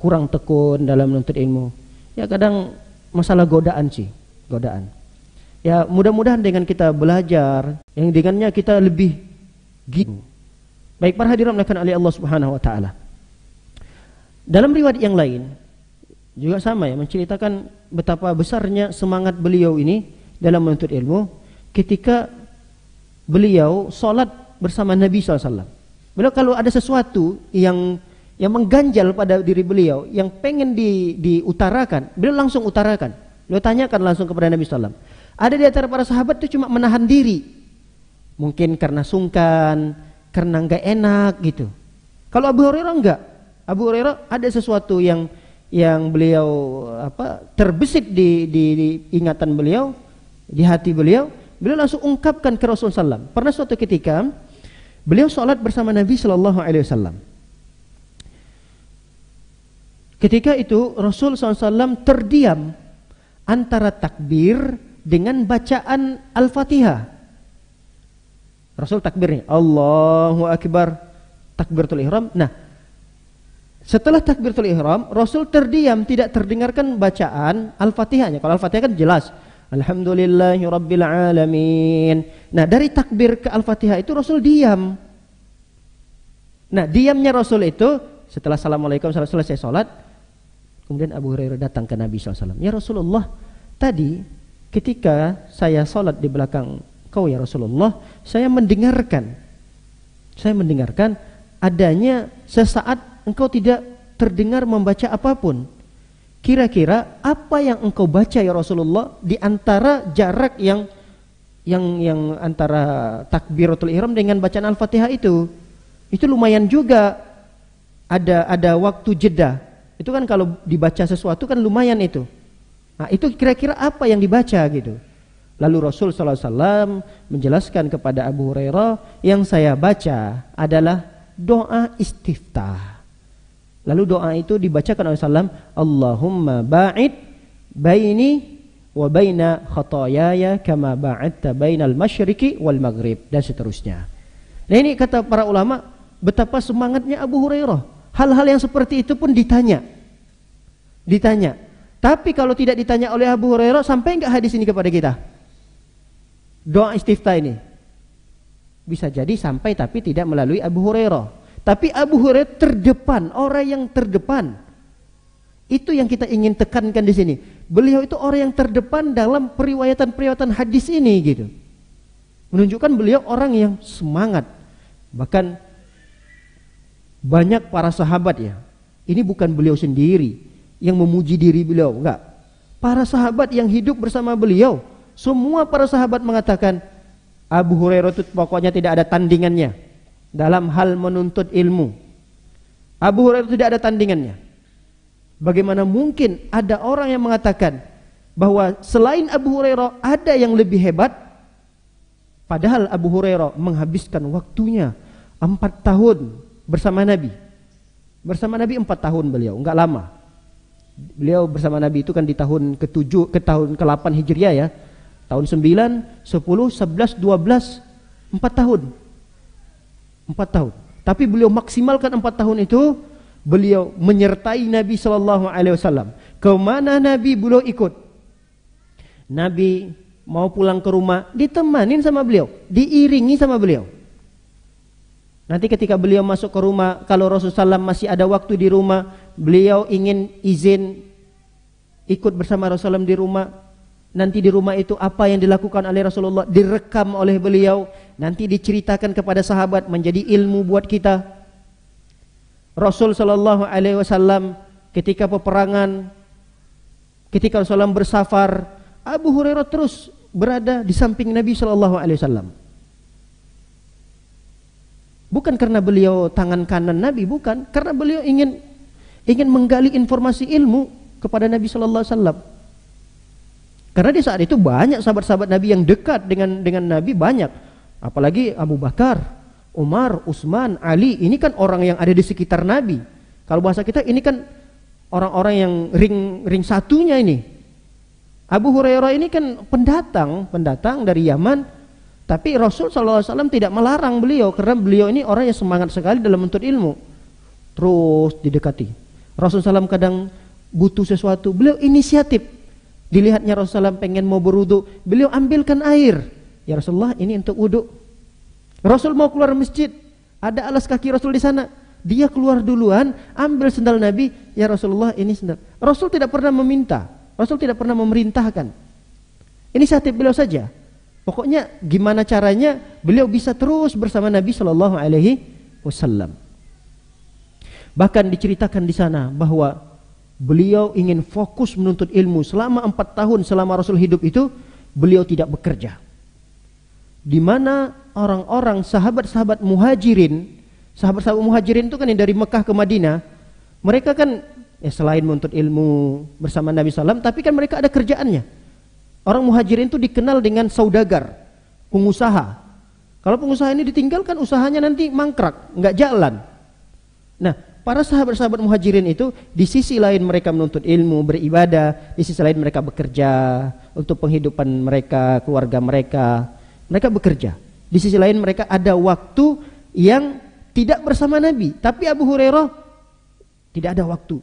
kurang tekun dalam menuntut ilmu? Ya kadang masalah godaan sih, godaan. Ya mudah-mudahan dengan kita belajar, yang dengannya kita lebih gitu. Baik para hadirin melakukan oleh Allah Subhanahu wa taala. Dalam riwayat yang lain juga sama ya, menceritakan betapa besarnya semangat beliau ini dalam menuntut ilmu ketika beliau sholat bersama Nabi SAW. Beliau kalau ada sesuatu yang mengganjal pada diri beliau, yang pengen diutarakan, beliau langsung utarakan. Beliau tanyakan langsung kepada Nabi SAW. Ada di antara para sahabat itu cuma menahan diri, mungkin karena sungkan, karena nggak enak gitu. Kalau Abu Hurairah enggak. Abu Hurairah ada sesuatu yang beliau terbesit di ingatan beliau, di hati beliau langsung ungkapkan ke Rasulullah SAW. Pernah suatu ketika beliau sholat bersama Nabi SAW. Ketika itu Rasul SAW terdiam antara takbir dengan bacaan Al-Fatihah. Rasul takbirnya Allahu Akbar, takbiratul ihram. Nah, setelah takbiratul ihram, Rasul terdiam, tidak terdengarkan bacaan Al-Fatihahnya. Kalau Al-Fatihah kan jelas, Alhamdulillahi Rabbil Alamin. Nah, dari takbir ke Al-Fatihah itu Rasul diam. Nah, diamnya Rasul itu setelah Assalamualaikum selesai sholat, kemudian Abu Hurairah datang ke Nabi SAW. Ya Rasulullah, tadi ketika saya sholat di belakang kau ya Rasulullah, saya mendengarkan adanya sesaat engkau tidak terdengar membaca apapun. Kira-kira apa yang engkau baca ya Rasulullah di antara jarak yang antara takbiratul ihram dengan bacaan Al-Fatihah itu? Itu lumayan juga ada waktu jeda. Itu kan kalau dibaca sesuatu kan lumayan itu. Nah, itu kira-kira apa yang dibaca gitu. Lalu Rasul SAW menjelaskan kepada Abu Hurairah, yang saya baca adalah doa istiftah. Lalu doa itu dibacakan oleh Sallam, Allahumma ba'id baini wa baina khatayaya kama ba'adta bainal masyriqi wal maghrib, dan seterusnya. Nah, ini kata para ulama betapa semangatnya Abu Hurairah. Hal-hal yang seperti itu pun ditanya. Tapi kalau tidak ditanya oleh Abu Hurairah, sampai enggak hadis ini kepada kita? Doa istiftah ini bisa jadi sampai, tapi tidak melalui Abu Hurairah. Tapi Abu Hurairah terdepan, orang yang terdepan. Itu yang kita ingin tekankan di sini. Beliau itu orang yang terdepan dalam periwayatan hadis ini gitu. Menunjukkan beliau orang yang semangat. Bahkan Banyak para sahabat ya. Ini bukan beliau sendiri yang memuji diri beliau, enggak. Para sahabat yang hidup bersama beliau, semua para sahabat mengatakan Abu Hurairah itu pokoknya tidak ada tandingannya dalam hal menuntut ilmu. Abu Hurairah tidak ada tandingannya. Bagaimana mungkin ada orang yang mengatakan bahwa selain Abu Hurairah ada yang lebih hebat? Padahal Abu Hurairah menghabiskan waktunya 4 tahun bersama Nabi. Bersama Nabi 4 tahun beliau, enggak lama. Beliau bersama Nabi itu kan di tahun ke-7 ke tahun ke-8 Hijriah ya. Tahun 9, 10, 11, 12, 4 tahun. 4 tahun. Tapi beliau maksimalkan 4 tahun itu, beliau menyertai Nabi SAW. Kemana Nabi beliau ikut. Nabi mau pulang ke rumah, ditemanin sama beliau, diiringi sama beliau. Nanti ketika beliau masuk ke rumah, kalau Rasulullah SAW masih ada waktu di rumah, beliau ingin izin ikut bersama Rasulullah SAW di rumah. Nanti di rumah itu apa yang dilakukan oleh Rasulullah direkam oleh beliau, nanti diceritakan kepada sahabat, menjadi ilmu buat kita. Rasul SAW ketika peperangan, ketika Rasulullah bersafar, Abu Hurairah terus berada di samping Nabi SAW. Bukan karena beliau tangan kanan Nabi, bukan, karena beliau ingin menggali informasi ilmu kepada Nabi sallallahu alaihi wasallam. Karena di saat itu banyak sahabat-sahabat Nabi yang dekat dengan Nabi, banyak. Apalagi Abu Bakar, Umar, Utsman, Ali, ini kan orang yang ada di sekitar Nabi. Kalau bahasa kita ini kan orang-orang yang ring satunya ini. Abu Hurairah ini kan pendatang dari Yaman. Tapi Rasul SAW tidak melarang beliau, karena beliau ini orang yang semangat sekali dalam menuntut ilmu. Terus didekati. Rasul SAW kadang butuh sesuatu, beliau inisiatif. Dilihatnya Rasulullah SAW pengen mau berwudu, beliau ambilkan air. Ya Rasulullah, ini untuk wudu. Rasul mau keluar masjid, ada alas kaki Rasul di sana. Dia keluar duluan, ambil sendal Nabi. Ya Rasulullah, ini sendal. Rasul tidak pernah meminta, Rasul tidak pernah memerintahkan. Inisiatif beliau saja. Pokoknya gimana caranya beliau bisa terus bersama Nabi Shallallahu Alaihi Wasallam. Bahkan diceritakan di sana bahwa beliau ingin fokus menuntut ilmu selama 4 tahun selama Rasul hidup itu, beliau tidak bekerja. Di mana orang-orang sahabat-sahabat muhajirin itu kan yang dari Mekah ke Madinah, mereka kan selain menuntut ilmu bersama Nabi SAW, tapi kan mereka ada kerjaannya. Orang muhajirin itu dikenal dengan saudagar, pengusaha. Kalau pengusaha ini ditinggalkan, usahanya nanti mangkrak, nggak jalan. Nah, para sahabat-sahabat muhajirin itu di sisi lain mereka menuntut ilmu, beribadah, di sisi lain mereka bekerja untuk penghidupan mereka, keluarga mereka. Mereka bekerja. Di sisi lain mereka ada waktu yang tidak bersama Nabi. Tapi Abu Hurairah tidak ada waktu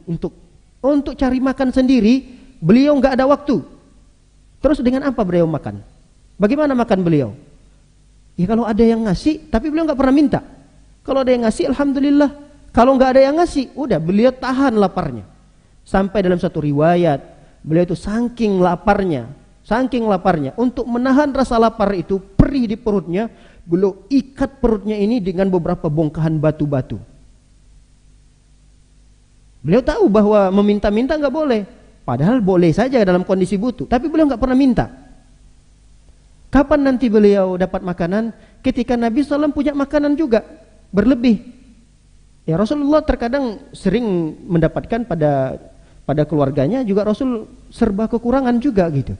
untuk cari makan sendiri. Beliau nggak ada waktu. Terus dengan apa beliau makan? Bagaimana makan beliau? Ya kalau ada yang ngasih, tapi beliau nggak pernah minta. Kalau ada yang ngasih, alhamdulillah. Kalau nggak ada yang ngasih, udah beliau tahan laparnya. Sampai dalam satu riwayat, beliau itu saking laparnya, untuk menahan rasa lapar itu, perih di perutnya, beliau ikat perutnya ini dengan beberapa bongkahan batu-batu. Beliau tahu bahwa meminta-minta nggak boleh. Padahal boleh saja dalam kondisi butuh, tapi beliau nggak pernah minta. Kapan nanti beliau dapat makanan? Ketika Nabi SAW punya makanan juga berlebih. Ya Rasulullah terkadang sering mendapatkan pada keluarganya juga Rasul serba kekurangan juga gitu.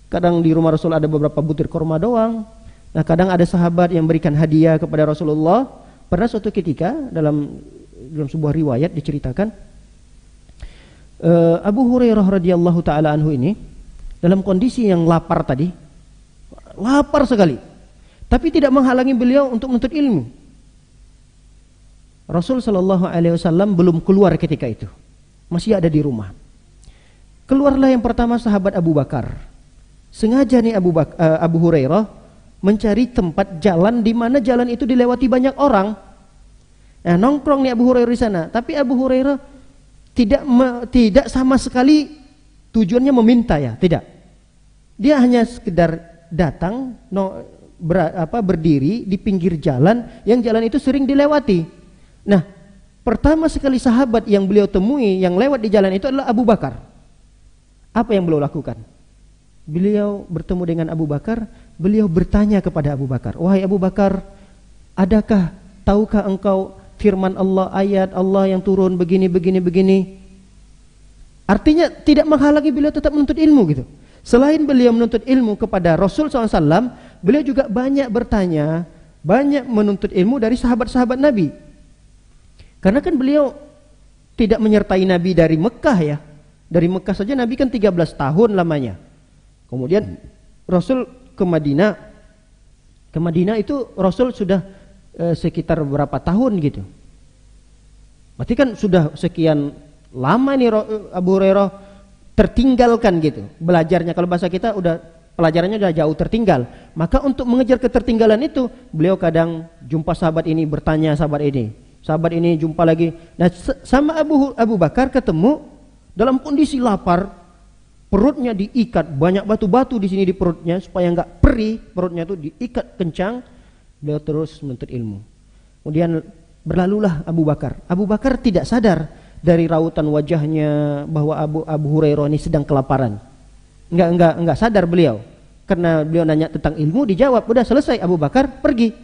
Kadang di rumah Rasul ada beberapa butir kurma doang. Nah kadang ada sahabat yang berikan hadiah kepada Rasulullah. Pernah suatu ketika dalam sebuah riwayat diceritakan, Abu Hurairah radhiyallahu taala anhu ini dalam kondisi yang lapar tadi, lapar sekali, tapi tidak menghalangi beliau untuk menuntut ilmu. Rasul sallallahu alaihi wasallam belum keluar ketika itu, masih ada di rumah. Keluarlah yang pertama sahabat Abu Bakar. Sengaja nih Abu Hurairah mencari tempat jalan di mana jalan itu dilewati banyak orang. Nah, nongkrong nih Abu Hurairah di sana, tapi Abu Hurairah tidak sama sekali tujuannya meminta ya, tidak. Dia hanya sekedar datang berdiri di pinggir jalan yang jalan itu sering dilewati. Nah, pertama sekali sahabat yang beliau temui yang lewat di jalan itu adalah Abu Bakar. Apa yang beliau lakukan? Beliau bertemu dengan Abu Bakar, beliau bertanya kepada Abu Bakar, "Wahai Abu Bakar, tahukah engkau firman Allah, ayat Allah yang turun begini, begini, begini?" Artinya tidak menghalangi beliau tetap menuntut ilmu gitu. Selain beliau menuntut ilmu kepada Rasul SAW, beliau juga banyak bertanya, banyak menuntut ilmu dari sahabat-sahabat Nabi. Karena kan beliau tidak menyertai Nabi dari Mekah ya. Dari Mekah saja Nabi kan 13 tahun lamanya. Kemudian Rasul ke Madinah. Ke Madinah itu Rasul sudah sekitar berapa tahun gitu. Berarti kan sudah sekian lama nih Abu Hurairah tertinggalkan gitu. Belajarnya kalau bahasa kita udah pelajarannya udah jauh tertinggal. Maka untuk mengejar ketertinggalan itu beliau kadang jumpa sahabat ini bertanya sahabat ini jumpa lagi. Nah, sama Abu Bakar ketemu dalam kondisi lapar, perutnya diikat, banyak batu-batu di sini di perutnya supaya enggak perih, perutnya itu diikat kencang. Beliau terus menuntut ilmu. Kemudian berlalulah Abu Bakar. Abu Bakar tidak sadar dari rautan wajahnya bahwa Abu Hurairah ini sedang kelaparan. Enggak sadar beliau. Karena beliau nanya tentang ilmu, dijawab, udah selesai, Abu Bakar pergi.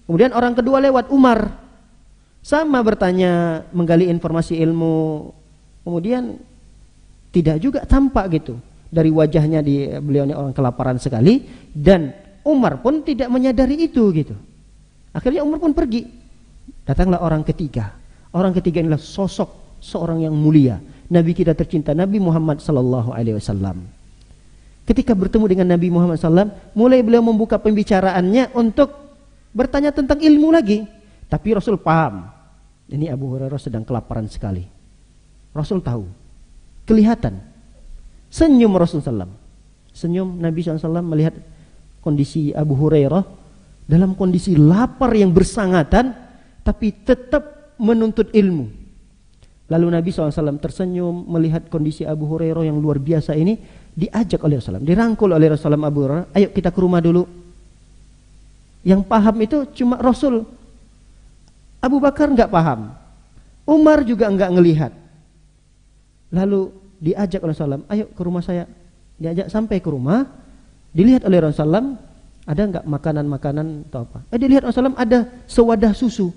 Kemudian orang kedua lewat, Umar. Sama bertanya, menggali informasi ilmu. Kemudian tidak juga tampak gitu. Dari wajahnya beliau ini orang kelaparan sekali. Dan Umar pun tidak menyadari itu gitu. Akhirnya Umar pun pergi. Datanglah orang ketiga. Orang ketiga inilah sosok seorang yang mulia, Nabi kita tercinta, Nabi Muhammad sallallahu alaihi wasallam. Ketika bertemu dengan Nabi Muhammad sallam, mulai beliau membuka pembicaraannya untuk bertanya tentang ilmu lagi. Tapi Rasul paham, ini Abu Hurairah sedang kelaparan sekali. Rasul tahu, kelihatan. Senyum Rasul sallam. Senyum Nabi SAW melihat kondisi Abu Hurairah dalam kondisi lapar yang bersangatan, tapi tetap menuntut ilmu. Lalu Nabi SAW tersenyum melihat kondisi Abu Hurairah yang luar biasa ini, diajak oleh Rasulullah, dirangkul oleh Rasulullah Abu Hurairah, ayo kita ke rumah dulu. Yang paham itu cuma Rasul. Abu Bakar enggak paham, Umar juga enggak ngelihat. Lalu diajak oleh Rasulullah, ayo ke rumah saya. Diajak sampai ke rumah, dilihat oleh Rasulullah, ada enggak makanan-makanan atau apa. Dilihat Rasulullah ada sewadah susu,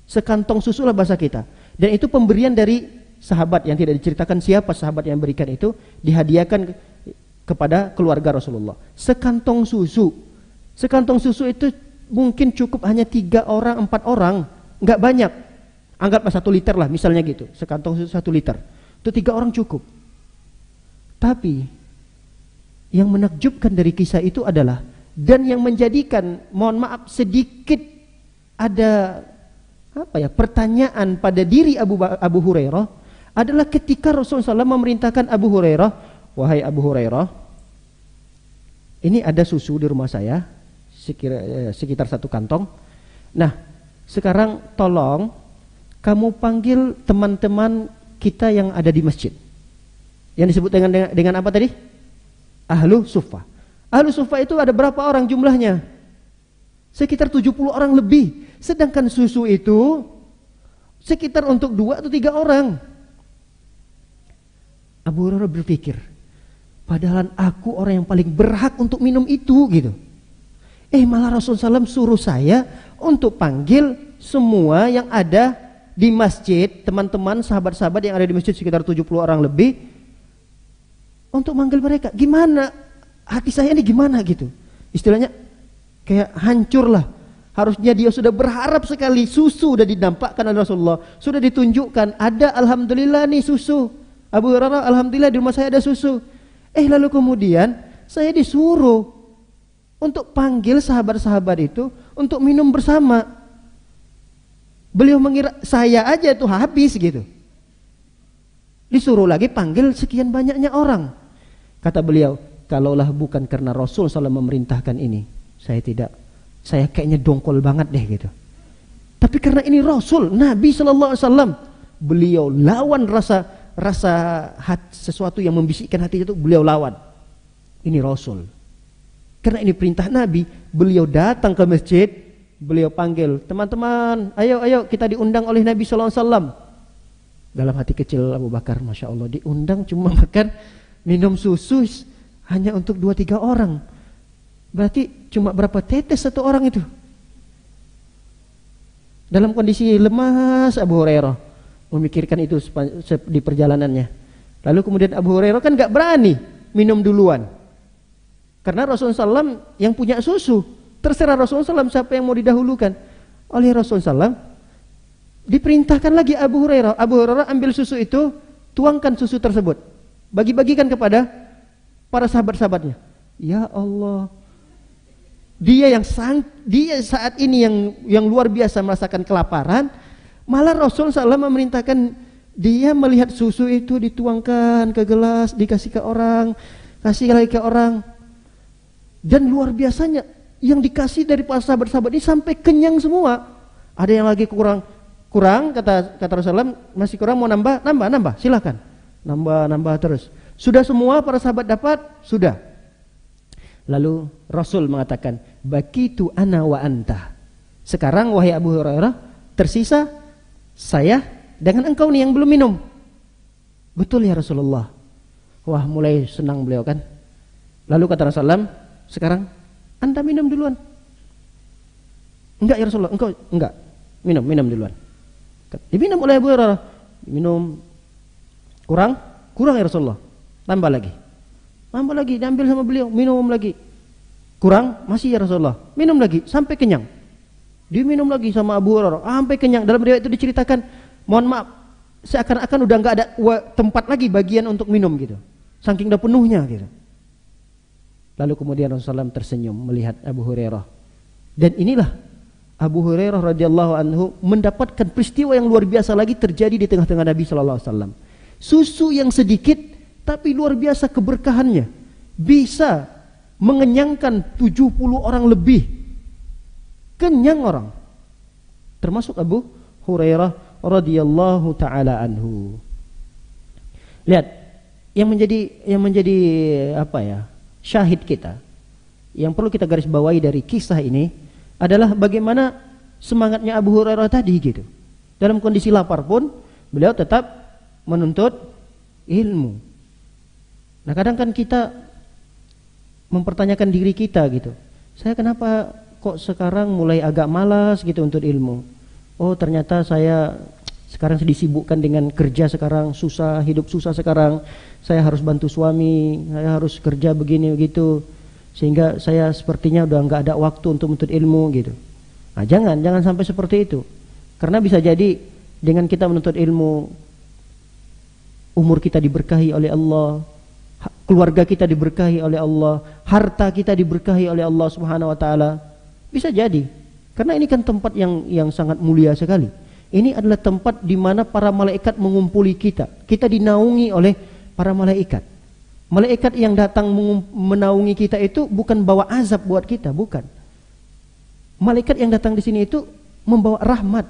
sekantong susu lah bahasa kita. Dan itu pemberian dari sahabat yang tidak diceritakan siapa sahabat yang berikan itu, dihadiahkan kepada keluarga Rasulullah. Sekantong susu. Sekantong susu itu mungkin cukup hanya 3 orang, 4 orang, enggak banyak. Anggaplah 1 liter lah misalnya gitu. Sekantong susu 1 liter. Itu 3 orang cukup. Tapi yang menakjubkan dari kisah itu adalah, dan yang menjadikan, mohon maaf sedikit ada pertanyaan pada diri Abu Hurairah adalah ketika Rasulullah SAW memerintahkan Abu Hurairah, wahai Abu Hurairah, ini ada susu di rumah saya sekitar 1 kantong. Nah, sekarang tolong kamu panggil teman-teman kita yang ada di masjid. Yang disebut dengan apa tadi? Ahlu Suffah. Ahlu Suffah itu ada berapa orang jumlahnya? Sekitar 70 orang lebih. Sedangkan susu itu sekitar untuk 2 atau 3 orang. Abu Hurairah berpikir, padahal aku orang yang paling berhak untuk minum itu gitu. Malah Rasulullah SAW suruh saya untuk panggil semua yang ada di masjid, teman-teman, sahabat-sahabat yang ada di masjid sekitar 70 orang lebih, untuk manggil mereka. Gimana hati saya ini, gimana gitu, istilahnya kayak hancur lah. Harusnya dia sudah berharap sekali, susu sudah didampakkan oleh Rasulullah, sudah ditunjukkan ada, alhamdulillah nih susu. Abu Hurairah, alhamdulillah di rumah saya ada susu. Lalu kemudian saya disuruh untuk panggil sahabat-sahabat itu untuk minum bersama. Beliau mengira saya aja tuh habis gitu. Disuruh lagi panggil sekian banyaknya orang. Kata beliau, kalaulah bukan karena Rasul SAW memerintahkan ini, saya kayaknya dongkol banget deh gitu. Tapi karena ini Rasul, Nabi SAW, beliau lawan rasa sesuatu yang membisikkan hati itu, beliau lawan. Ini Rasul. Karena ini perintah Nabi, beliau datang ke masjid, beliau panggil, teman-teman, ayo kita diundang oleh Nabi sallallahu alaihi wasallam. Dalam hati kecil Abu Bakar, Masya Allah, diundang cuma makan minum susu hanya untuk 2-3 orang. Berarti cuma berapa tetes satu orang itu. Dalam kondisi lemas Abu Hurairah memikirkan itu di perjalanannya. Lalu kemudian Abu Hurairah kan gak berani minum duluan, karena Rasulullah SAW yang punya susu. Terserah Rasulullah SAW siapa yang mau didahulukan. Oleh Rasulullah SAW diperintahkan lagi Abu Hurairah. Abu Hurairah ambil susu itu, tuangkan susu tersebut, bagi-bagikan kepada para sahabat-sahabatnya. Ya Allah, dia saat ini yang luar biasa merasakan kelaparan, malah Rasul SAW memerintahkan dia melihat susu itu dituangkan ke gelas, dikasih ke orang, kasih lagi ke orang. Dan luar biasanya yang dikasih dari para sahabat-sahabat ini sampai kenyang semua. Ada yang lagi kurang kata Rasulullah, masih kurang, mau nambah, silakan. Nambah terus. Sudah semua para sahabat dapat? Sudah. Lalu Rasul mengatakan, bakitu ana wa anta. Sekarang wahai Abu Hurairah, tersisa saya dengan engkau nih yang belum minum. Betul ya Rasulullah. Wah, mulai senang beliau kan. Lalu kata Rasulullah, sekarang Anda minum duluan. Enggak ya Rasulullah, engkau enggak. Minum duluan. Diminum oleh Abu Hurairah. Minum. Kurang ya Rasulullah. Tambah lagi, diambil sama beliau, minum lagi. Kurang, masih ya Rasulullah. Minum lagi sampai kenyang. Diminum lagi sama Abu Hurairah sampai kenyang. Dalam riwayat itu diceritakan, mohon maaf, seakan-akan udah enggak ada tempat lagi bagian untuk minum gitu. Saking udah penuhnya gitu. Lalu kemudian Rasulullah SAW tersenyum melihat Abu Hurairah. Dan inilah Abu Hurairah radhiyallahu anhu mendapatkan peristiwa yang luar biasa lagi terjadi di tengah-tengah Nabi sallallahu alaihi wasallam. Susu yang sedikit tapi luar biasa keberkahannya. Bisa mengenyangkan 70 orang lebih. Kenyang orang. Termasuk Abu Hurairah radhiyallahu taala anhu. Lihat, yang menjadi apa ya? Syahid kita yang perlu kita garis bawahi dari kisah ini adalah bagaimana semangatnya Abu Hurairah tadi gitu. Dalam kondisi lapar pun beliau tetap menuntut ilmu. Nah, kadang kan kita mempertanyakan diri kita gitu. Saya kenapa kok sekarang mulai agak malas gitu untuk ilmu? Oh, ternyata saya sekarang disibukkan dengan kerja, sekarang susah, hidup susah sekarang. Saya harus bantu suami, saya harus kerja begini begitu, sehingga saya sepertinya udah nggak ada waktu untuk menuntut ilmu gitu. Nah, jangan sampai seperti itu, karena bisa jadi dengan kita menuntut ilmu, umur kita diberkahi oleh Allah, keluarga kita diberkahi oleh Allah, harta kita diberkahi oleh Allah Subhanahu Wa Taala. Bisa jadi, karena ini kan tempat yang sangat mulia sekali. Ini adalah tempat di mana para malaikat mengumpuli kita. Kita dinaungi oleh para malaikat. Malaikat yang datang menaungi kita itu bukan bawa azab buat kita, bukan. Malaikat yang datang di sini itu membawa rahmat,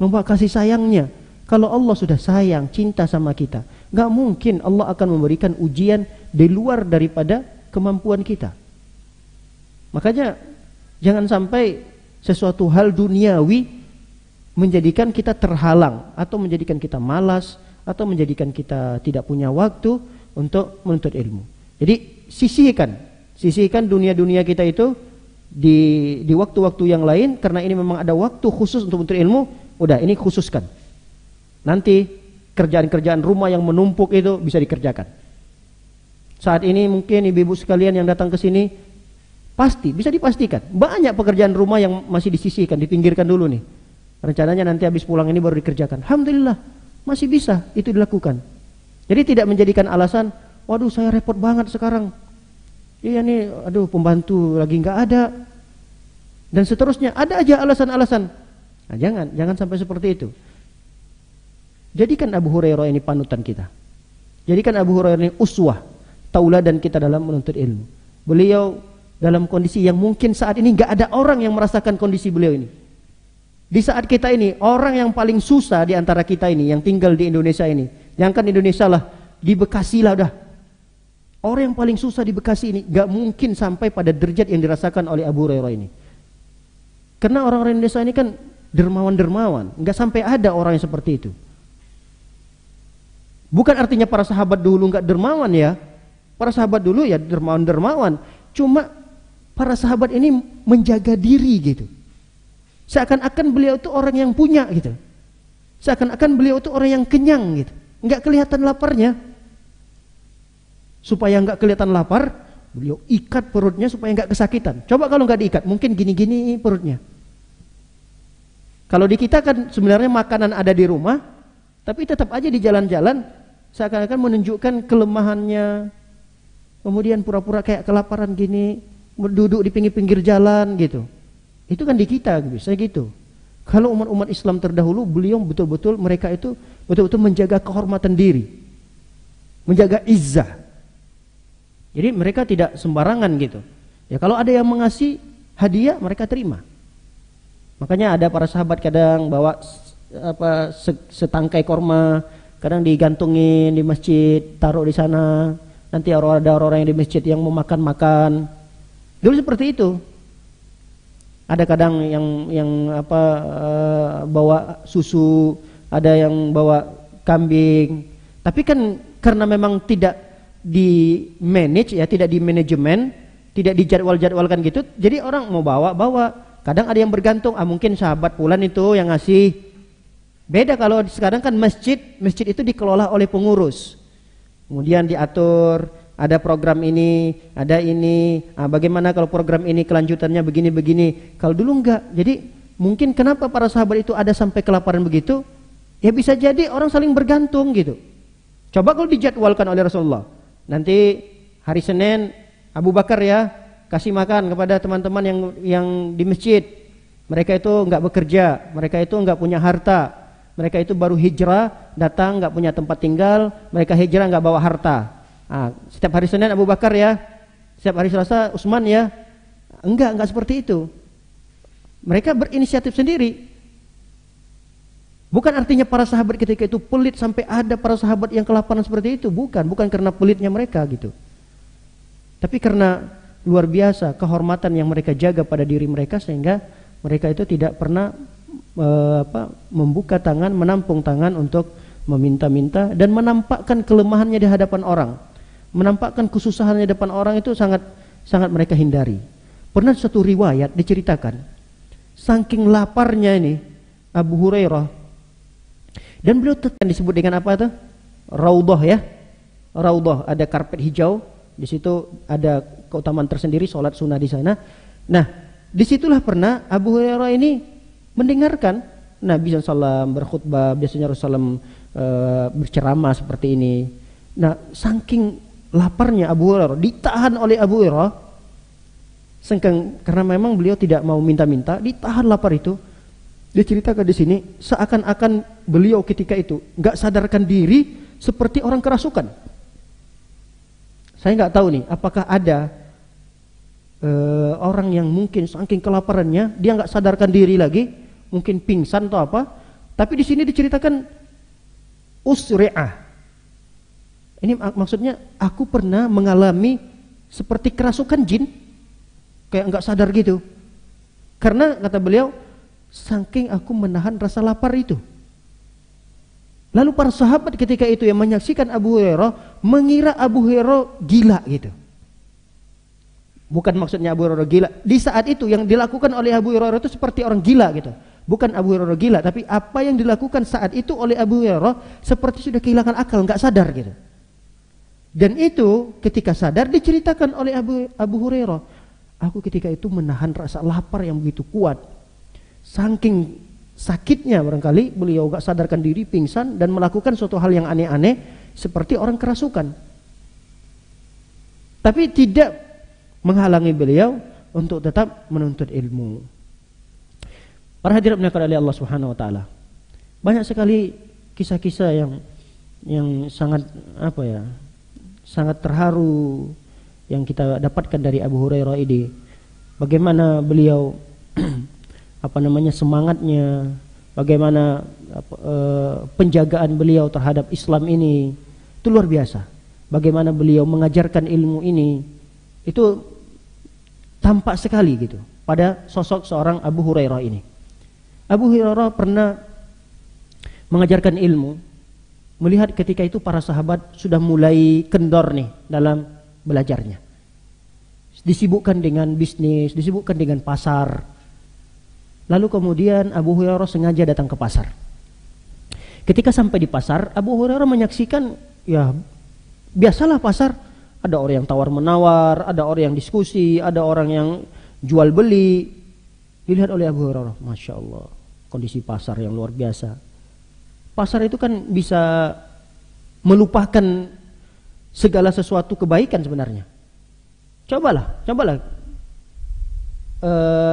membawa kasih sayangnya. Kalau Allah sudah sayang, cinta sama kita, gak mungkin Allah akan memberikan ujian di luar daripada kemampuan kita. Makanya jangan sampai sesuatu hal duniawi menjadikan kita terhalang, atau menjadikan kita malas, atau menjadikan kita tidak punya waktu untuk menuntut ilmu. Jadi sisihkan dunia-dunia kita itu di waktu-waktu yang lain, karena ini memang ada waktu khusus untuk menuntut ilmu. Udah, ini khususkan. Nanti kerjaan-kerjaan rumah yang menumpuk itu bisa dikerjakan. Saat ini mungkin ibu-ibu sekalian yang datang ke sini pasti bisa dipastikan banyak pekerjaan rumah yang masih disisihkan, dipinggirkan dulu nih. Rencananya nanti habis pulang ini baru dikerjakan. Alhamdulillah, masih bisa itu dilakukan. Jadi tidak menjadikan alasan, waduh saya repot banget sekarang. Iya nih, aduh pembantu lagi nggak ada. Dan seterusnya, ada aja alasan-alasan. Nah, jangan sampai seperti itu. Jadikan Abu Hurairah ini panutan kita. Jadikan Abu Hurairah ini uswah, tauladan kita dalam menuntut ilmu. Beliau dalam kondisi yang mungkin saat ini nggak ada orang yang merasakan kondisi beliau ini. Di saat kita ini, orang yang paling susah di antara kita ini, yang tinggal di Indonesia ini, jangankan Indonesia lah, di Bekasi lah udah. Orang yang paling susah di Bekasi ini, gak mungkin sampai pada derajat yang dirasakan oleh Abu Hurairah ini. Karena orang-orang Indonesia ini kan dermawan-dermawan, nggak sampai ada orang yang seperti itu. Bukan artinya para sahabat dulu nggak dermawan ya. Para sahabat dulu ya dermawan-dermawan. Cuma para sahabat ini menjaga diri gitu. Seakan-akan beliau itu orang yang punya gitu. Seakan-akan beliau itu orang yang kenyang gitu. Nggak kelihatan laparnya. Supaya nggak kelihatan lapar, beliau ikat perutnya supaya nggak kesakitan. Coba kalau nggak diikat, mungkin gini-gini perutnya. Kalau di kita kan sebenarnya makanan ada di rumah, tapi tetap aja di jalan-jalan seakan-akan menunjukkan kelemahannya. Kemudian pura-pura kayak kelaparan gini, duduk di pinggir-pinggir jalan gitu. Itu kan di kita bisa gitu. Kalau umat-umat Islam terdahulu, beliau betul-betul mereka itu betul-betul menjaga kehormatan diri, menjaga izzah. Jadi mereka tidak sembarangan gitu. Ya kalau ada yang mengasih hadiah, mereka terima. Makanya ada para sahabat kadang bawa setangkai korma, kadang digantungin di masjid, taruh di sana. Nanti ada orang-orang yang di masjid yang mau makan-makan. Dulu seperti itu. Ada kadang yang bawa susu, ada yang bawa kambing. Tapi kan karena memang tidak di manage ya, tidak di manajemen, tidak dijadwal-jadwalkan gitu. Jadi orang mau bawa. Kadang ada yang bergantung, mungkin sahabat fulan itu yang ngasih. Beda kalau sekarang kan masjid itu dikelola oleh pengurus. Kemudian diatur, ada program ini, ada ini. Bagaimana kalau program ini kelanjutannya begini-begini. Kalau dulu enggak. Jadi mungkin kenapa para sahabat itu ada sampai kelaparan begitu? Ya bisa jadi orang saling bergantung gitu. Coba kalau dijadwalkan oleh Rasulullah. Nanti hari Senin Abu Bakar ya kasih makan kepada teman-teman yang di masjid. Mereka itu enggak bekerja, mereka itu enggak punya harta. Mereka itu baru hijrah, datang enggak punya tempat tinggal, mereka hijrah enggak bawa harta. Setiap hari Senin Abu Bakar ya, setiap hari Selasa Utsman ya. Enggak seperti itu. Mereka berinisiatif sendiri. Bukan artinya para sahabat ketika itu pelit sampai ada para sahabat yang kelaparan seperti itu, bukan karena pelitnya mereka gitu. Tapi karena luar biasa kehormatan yang mereka jaga pada diri mereka, sehingga mereka itu tidak pernah membuka tangan, menampung tangan untuk meminta-minta dan menampakkan kelemahannya di hadapan orang, menampakkan kesusahannya di depan orang itu sangat mereka hindari. Pernah satu riwayat diceritakan, saking laparnya ini Abu Hurairah, dan beliau tetap disebut dengan apa tuh? Raudhah ya, Raudhah, ada karpet hijau. Di situ ada keutamaan tersendiri, sholat sunnah di sana. Nah, disitulah pernah Abu Hurairah ini mendengarkan Nabi SAW berkhutbah, biasanya Rasulullah berceramah seperti ini. Nah, saking laparnya Abu Hurairah, ditahan oleh Abu Hurairah, karena memang beliau tidak mau minta-minta, ditahan lapar itu. Diceritakan di sini, seakan-akan beliau ketika itu nggak sadarkan diri seperti orang kerasukan. Saya nggak tahu nih, apakah ada orang yang mungkin saking kelaparannya dia nggak sadarkan diri lagi, mungkin pingsan atau apa. Tapi di sini diceritakan usri'ah. Ini maksudnya aku pernah mengalami seperti kerasukan jin, kayak nggak sadar gitu. Karena kata beliau, saking aku menahan rasa lapar itu. Lalu para sahabat ketika itu yang menyaksikan Abu Hurairah mengira Abu Hurairah gila gitu. Bukan maksudnya Abu Hurairah gila. Di saat itu yang dilakukan oleh Abu Hurairah itu seperti orang gila gitu. Bukan Abu Hurairah gila, tapi apa yang dilakukan saat itu oleh Abu Hurairah seperti sudah kehilangan akal, nggak sadar gitu. Dan itu ketika sadar diceritakan oleh Abu Hurairah, aku ketika itu menahan rasa lapar yang begitu kuat. Saking sakitnya barangkali beliau gak sadarkan diri, pingsan dan melakukan suatu hal yang aneh-aneh seperti orang kerasukan. Tapi tidak menghalangi beliau untuk tetap menuntut ilmu. Para hadirin oleh Allah Subhanahu wa taala. Banyak sekali kisah-kisah yang sangat sangat terharu yang kita dapatkan dari Abu Hurairah ini. Bagaimana beliau semangatnya, bagaimana penjagaan beliau terhadap Islam ini itu luar biasa. Bagaimana beliau mengajarkan ilmu ini itu tampak sekali gitu. pada sosok seorang Abu Hurairah ini. Abu Hurairah pernah mengajarkan ilmu, melihat ketika itu para sahabat sudah mulai kendor nih dalam belajarnya. Disibukkan dengan bisnis, disibukkan dengan pasar. Lalu kemudian Abu Hurairah sengaja datang ke pasar. Ketika sampai di pasar, Abu Hurairah menyaksikan, ya biasalah pasar, ada orang yang tawar-menawar, ada orang yang diskusi, ada orang yang jual beli. Dilihat oleh Abu Hurairah, Masya Allah, kondisi pasar yang luar biasa. Pasar itu kan bisa melupakan segala sesuatu kebaikan sebenarnya. Cobalah,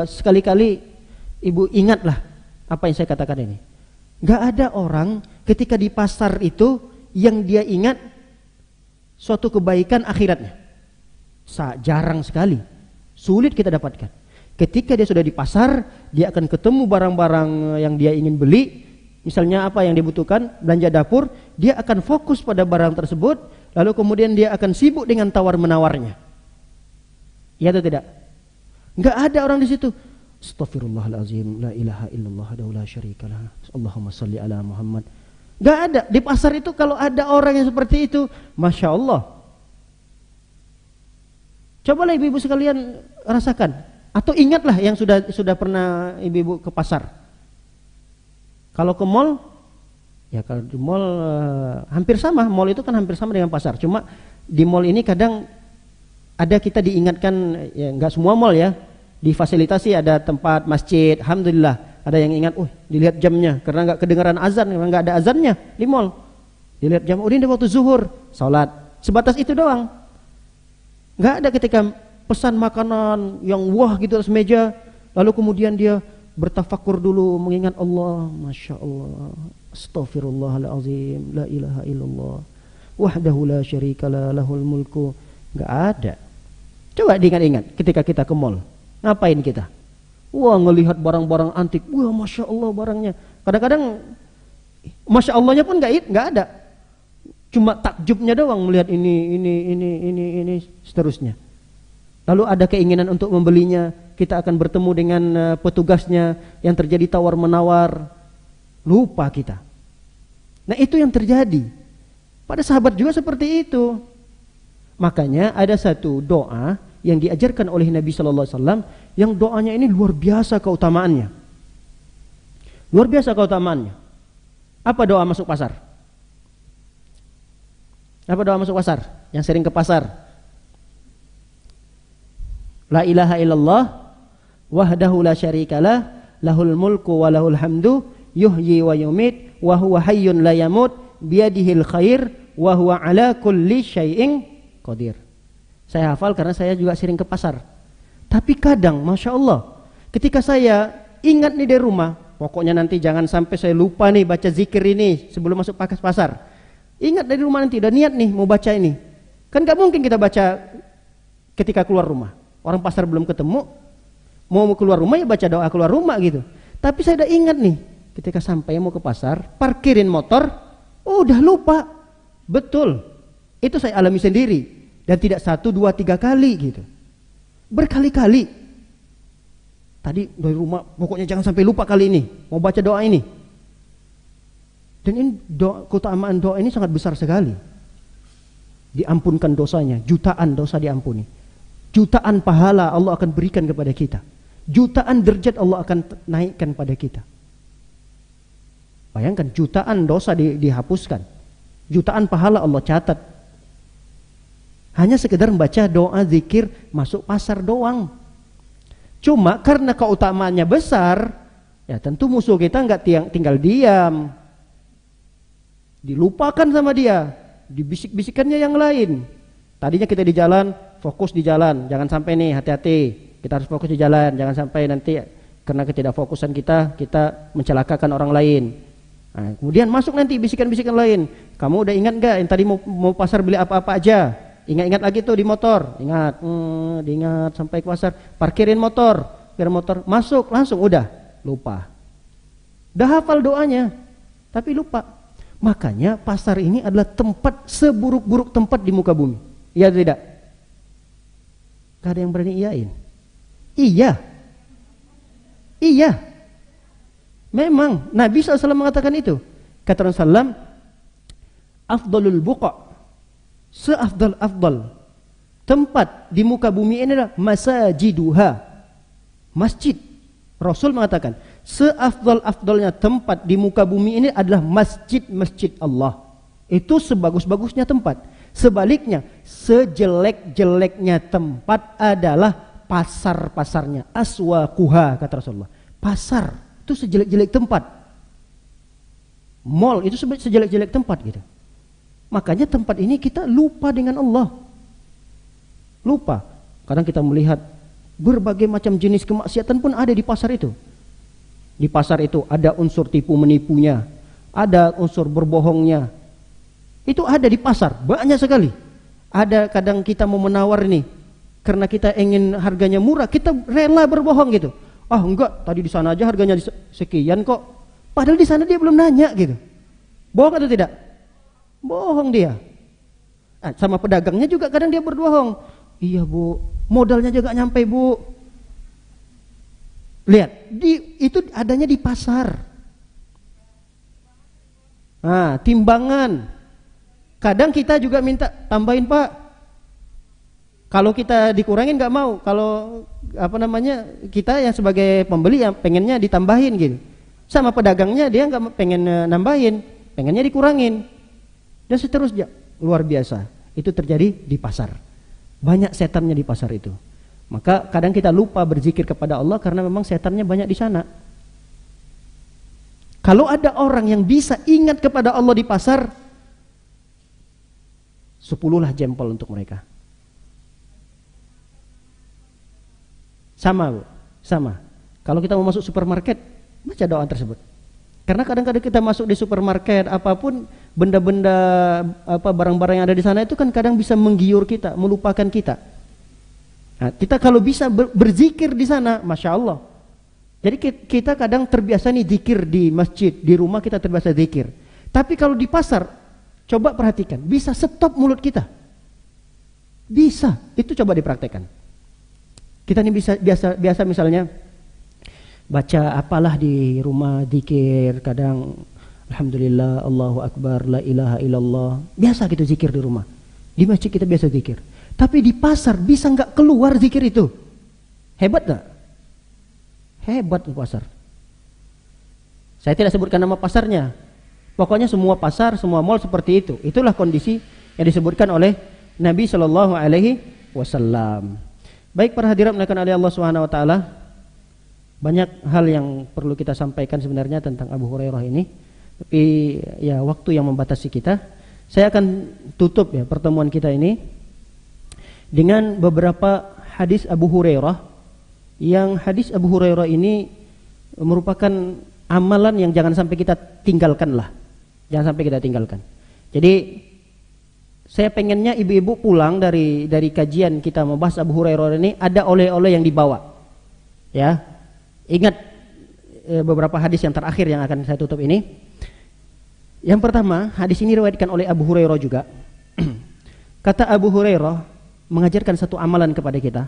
sekali-kali ibu ingatlah apa yang saya katakan ini. Gak ada orang ketika di pasar itu yang dia ingat suatu kebaikan akhiratnya. Jarang sekali, sulit kita dapatkan. Ketika dia sudah di pasar, dia akan ketemu barang-barang yang dia ingin beli. Misalnya apa yang dibutuhkan, belanja dapur, dia akan fokus pada barang tersebut, lalu kemudian dia akan sibuk dengan tawar-menawarnya. Ya atau tidak? Enggak ada orang di situ. Astaghfirullahalazim, la ilaha illallah wa la syarikalah. Allahumma shalli ala Muhammad. Enggak ada. Di pasar itu kalau ada orang yang seperti itu, Masya Allah. Cobalah ibu-ibu sekalian rasakan, atau ingatlah yang sudah pernah ibu-ibu ke pasar. Kalau ke mall, ya kalau di mall hampir sama. Mall itu kan hampir sama dengan pasar. Cuma di mall ini kadang ada kita diingatkan, ya nggak semua mall ya, difasilitasi ada tempat masjid. Alhamdulillah ada yang ingat, dilihat jamnya karena nggak kedengaran azan, karena nggak ada azannya di mall. Dilihat jam, ini waktu zuhur, salat. Sebatas itu doang. Nggak ada ketika pesan makanan yang wah gitu atas meja, lalu kemudian dia bertafakur dulu mengingat Allah. Masya Allah, astaghfirullahalazim, la ilaha illallah, wahdahu la syarikalah, lahul mulku. Nggak ada. Coba diingat-ingat ketika kita ke mall, ngapain kita? Wah, ngelihat barang-barang antik. Wah, Masya Allah barangnya. Kadang-kadang Masya Allahnya pun nggak ada. Cuma takjubnya doang melihat ini seterusnya. Lalu ada keinginan untuk membelinya, kita akan bertemu dengan petugasnya yang terjadi tawar-menawar. Lupa kita. Nah, itu yang terjadi. Pada sahabat juga seperti itu. Makanya ada satu doa yang diajarkan oleh Nabi Sallallahu Alaihi Wasallam, yang doanya ini luar biasa keutamaannya. Luar biasa keutamaannya. Apa doa masuk pasar? Apa doa masuk pasar? Yang sering ke pasar. La ilaha illallah wahdahu la syarikalah, lahul mulku wa lahul hamdu, yuhyi wa yumit, wa huwa hayyun la yamut, biyadihil khair, wa huwa ala kulli syai'in qadir. Saya hafal karena saya juga sering ke pasar. Tapi kadang, Masya Allah, ketika saya ingat nih dari rumah, pokoknya nanti jangan sampai saya lupa nih baca zikir ini sebelum masuk pasar. Ingat dari rumah nanti, udah niat nih mau baca ini. Kan gak mungkin kita baca ketika keluar rumah. Orang pasar belum ketemu, mau keluar rumah ya baca doa keluar rumah gitu. Tapi saya udah ingat nih, ketika sampai mau ke pasar, parkirin motor, udah lupa. Betul, itu saya alami sendiri. Dan tidak 1, 2, 3 kali gitu. Berkali-kali. Tadi dari rumah, pokoknya jangan sampai lupa kali ini, mau baca doa ini. Dan ini keutamaan doa ini sangat besar sekali. Diampunkan dosanya, jutaan dosa diampuni. Jutaan pahala Allah akan berikan kepada kita. Jutaan derajat Allah akan naikkan pada kita. Bayangkan, jutaan dosa dihapuskan. Jutaan pahala Allah catat. Hanya sekedar membaca doa zikir masuk pasar doang. Cuma karena keutamaannya besar, ya tentu musuh kita nggak tinggal diam. Dilupakan sama dia, dibisik-bisikannya yang lain. Tadinya kita di jalan, fokus di jalan, jangan sampai nih, hati-hati. Kita harus fokus di jalan, jangan sampai nanti karena ketidakfokusan kita mencelakakan orang lain. Nah, kemudian masuk nanti bisikan-bisikan lain. Kamu udah ingat nggak yang tadi mau pasar beli apa-apa aja? Ingat-ingat lagi tuh di motor. Ingat, diingat sampai ke pasar. Parkirin motor, masuk langsung udah lupa. Udah hafal doanya, tapi lupa. Makanya pasar ini adalah tempat seburuk-buruk tempat di muka bumi. Iya atau tidak? Gak ada yang berani iyain. Iya. Iya. Memang Nabi SAW mengatakan itu. Kata Rasulullah, afdalul buqa, seafdal tempat di muka bumi ini adalah masajiduha, masjid. Rasul mengatakan seafdal-afdalnya tempat di muka bumi ini adalah masjid-masjid Allah. Itu sebagus-bagusnya tempat. Sebaliknya, sejelek-jeleknya tempat adalah pasar-pasarnya. Aswaquha, kata Rasulullah. Pasar itu sejelek-jelek tempat. Mall itu sejelek-jelek tempat gitu. Makanya tempat ini kita lupa dengan Allah. Lupa. Kadang kita melihat berbagai macam jenis kemaksiatan pun ada di pasar itu. Di pasar itu ada unsur tipu menipunya, ada unsur berbohongnya. Itu ada di pasar, banyak sekali. Ada kadang kita mau menawar nih, karena kita ingin harganya murah, kita rela berbohong gitu. Ah enggak, tadi di sana aja harganya sekian kok. Padahal di sana dia belum nanya gitu. Bohong atau tidak? Bohong dia. Sama pedagangnya juga kadang dia berbohong. Iya bu, modalnya juga nyampe bu. Lihat, itu adanya di pasar. Nah, timbangan. Kadang kita juga minta tambahin pak. Kalau kita dikurangin nggak mau. Kalau kita yang sebagai pembeli yang pengennya ditambahin gitu. Sama pedagangnya dia nggak pengen nambahin, pengennya dikurangin. Dan seterusnya, luar biasa. Itu terjadi di pasar. Banyak setannya di pasar itu. Maka kadang kita lupa berzikir kepada Allah karena memang setannya banyak di sana. Kalau ada orang yang bisa ingat kepada Allah di pasar, 10 jempol untuk mereka. Sama bu, sama. Kalau kita mau masuk supermarket, baca doa tersebut. Karena kadang-kadang kita masuk di supermarket, apapun benda-benda barang-barang yang ada di sana itu kan kadang bisa menggiur kita, melupakan kita. Nah, kita kalau bisa berzikir di sana, masya Allah. Jadi kita kadang terbiasa nih zikir di masjid, di rumah kita terbiasa zikir. Tapi kalau di pasar, coba perhatikan, bisa stop mulut kita. Bisa, itu coba dipraktekkan. Kita ini biasa misalnya baca apalah di rumah zikir, kadang alhamdulillah, Allahu akbar, la ilaha illallah. Biasa gitu zikir di rumah. Di masjid kita biasa zikir. Tapi di pasar bisa nggak keluar zikir itu? Hebat nggak? Hebat di pasar. Saya tidak sebutkan nama pasarnya. Pokoknya semua pasar, semua mall seperti itu. Itulah kondisi yang disebutkan oleh Nabi Shallallahu Alaihi Wasallam. Baik para hadirin dimuliakan oleh Allah Subhanahu Wa Taala, banyak hal yang perlu kita sampaikan sebenarnya tentang Abu Hurairah ini. Tapi ya waktu yang membatasi kita. Saya akan tutup ya pertemuan kita ini dengan beberapa hadis Abu Hurairah. Yang hadis Abu Hurairah ini merupakan amalan yang jangan sampai kita tinggalkan lah. Jangan sampai kita tinggalkan. Jadi saya pengennya ibu-ibu pulang dari kajian kita membahas Abu Hurairah ini ada oleh-oleh yang dibawa. Ya. Ingat beberapa hadis yang terakhir yang akan saya tutup ini. Yang pertama, hadis ini diriwayatkan oleh Abu Hurairah juga. Kata Abu Hurairah mengajarkan satu amalan kepada kita.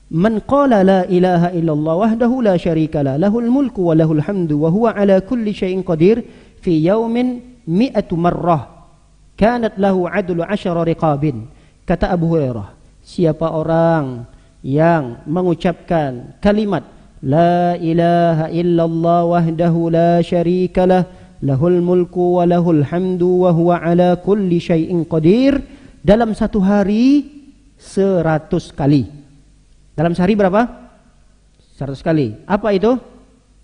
Man qala la ilaha illallah wahdahu la syarika la lahul mulku wa lahul hamdu wa huwa ala kulli syai'in qadir fi yaumin 100 marrah kanat lahu adlu 10 riqabin. Kata Abu Hurairah, siapa orang yang mengucapkan kalimat la ilaha illallah wahdahu la syarika lah lahul mulku wa lahul hamdu wa huwa ala kulli syai'in qadir dalam satu hari 100 kali. Dalam sehari berapa? 100 kali. Apa itu?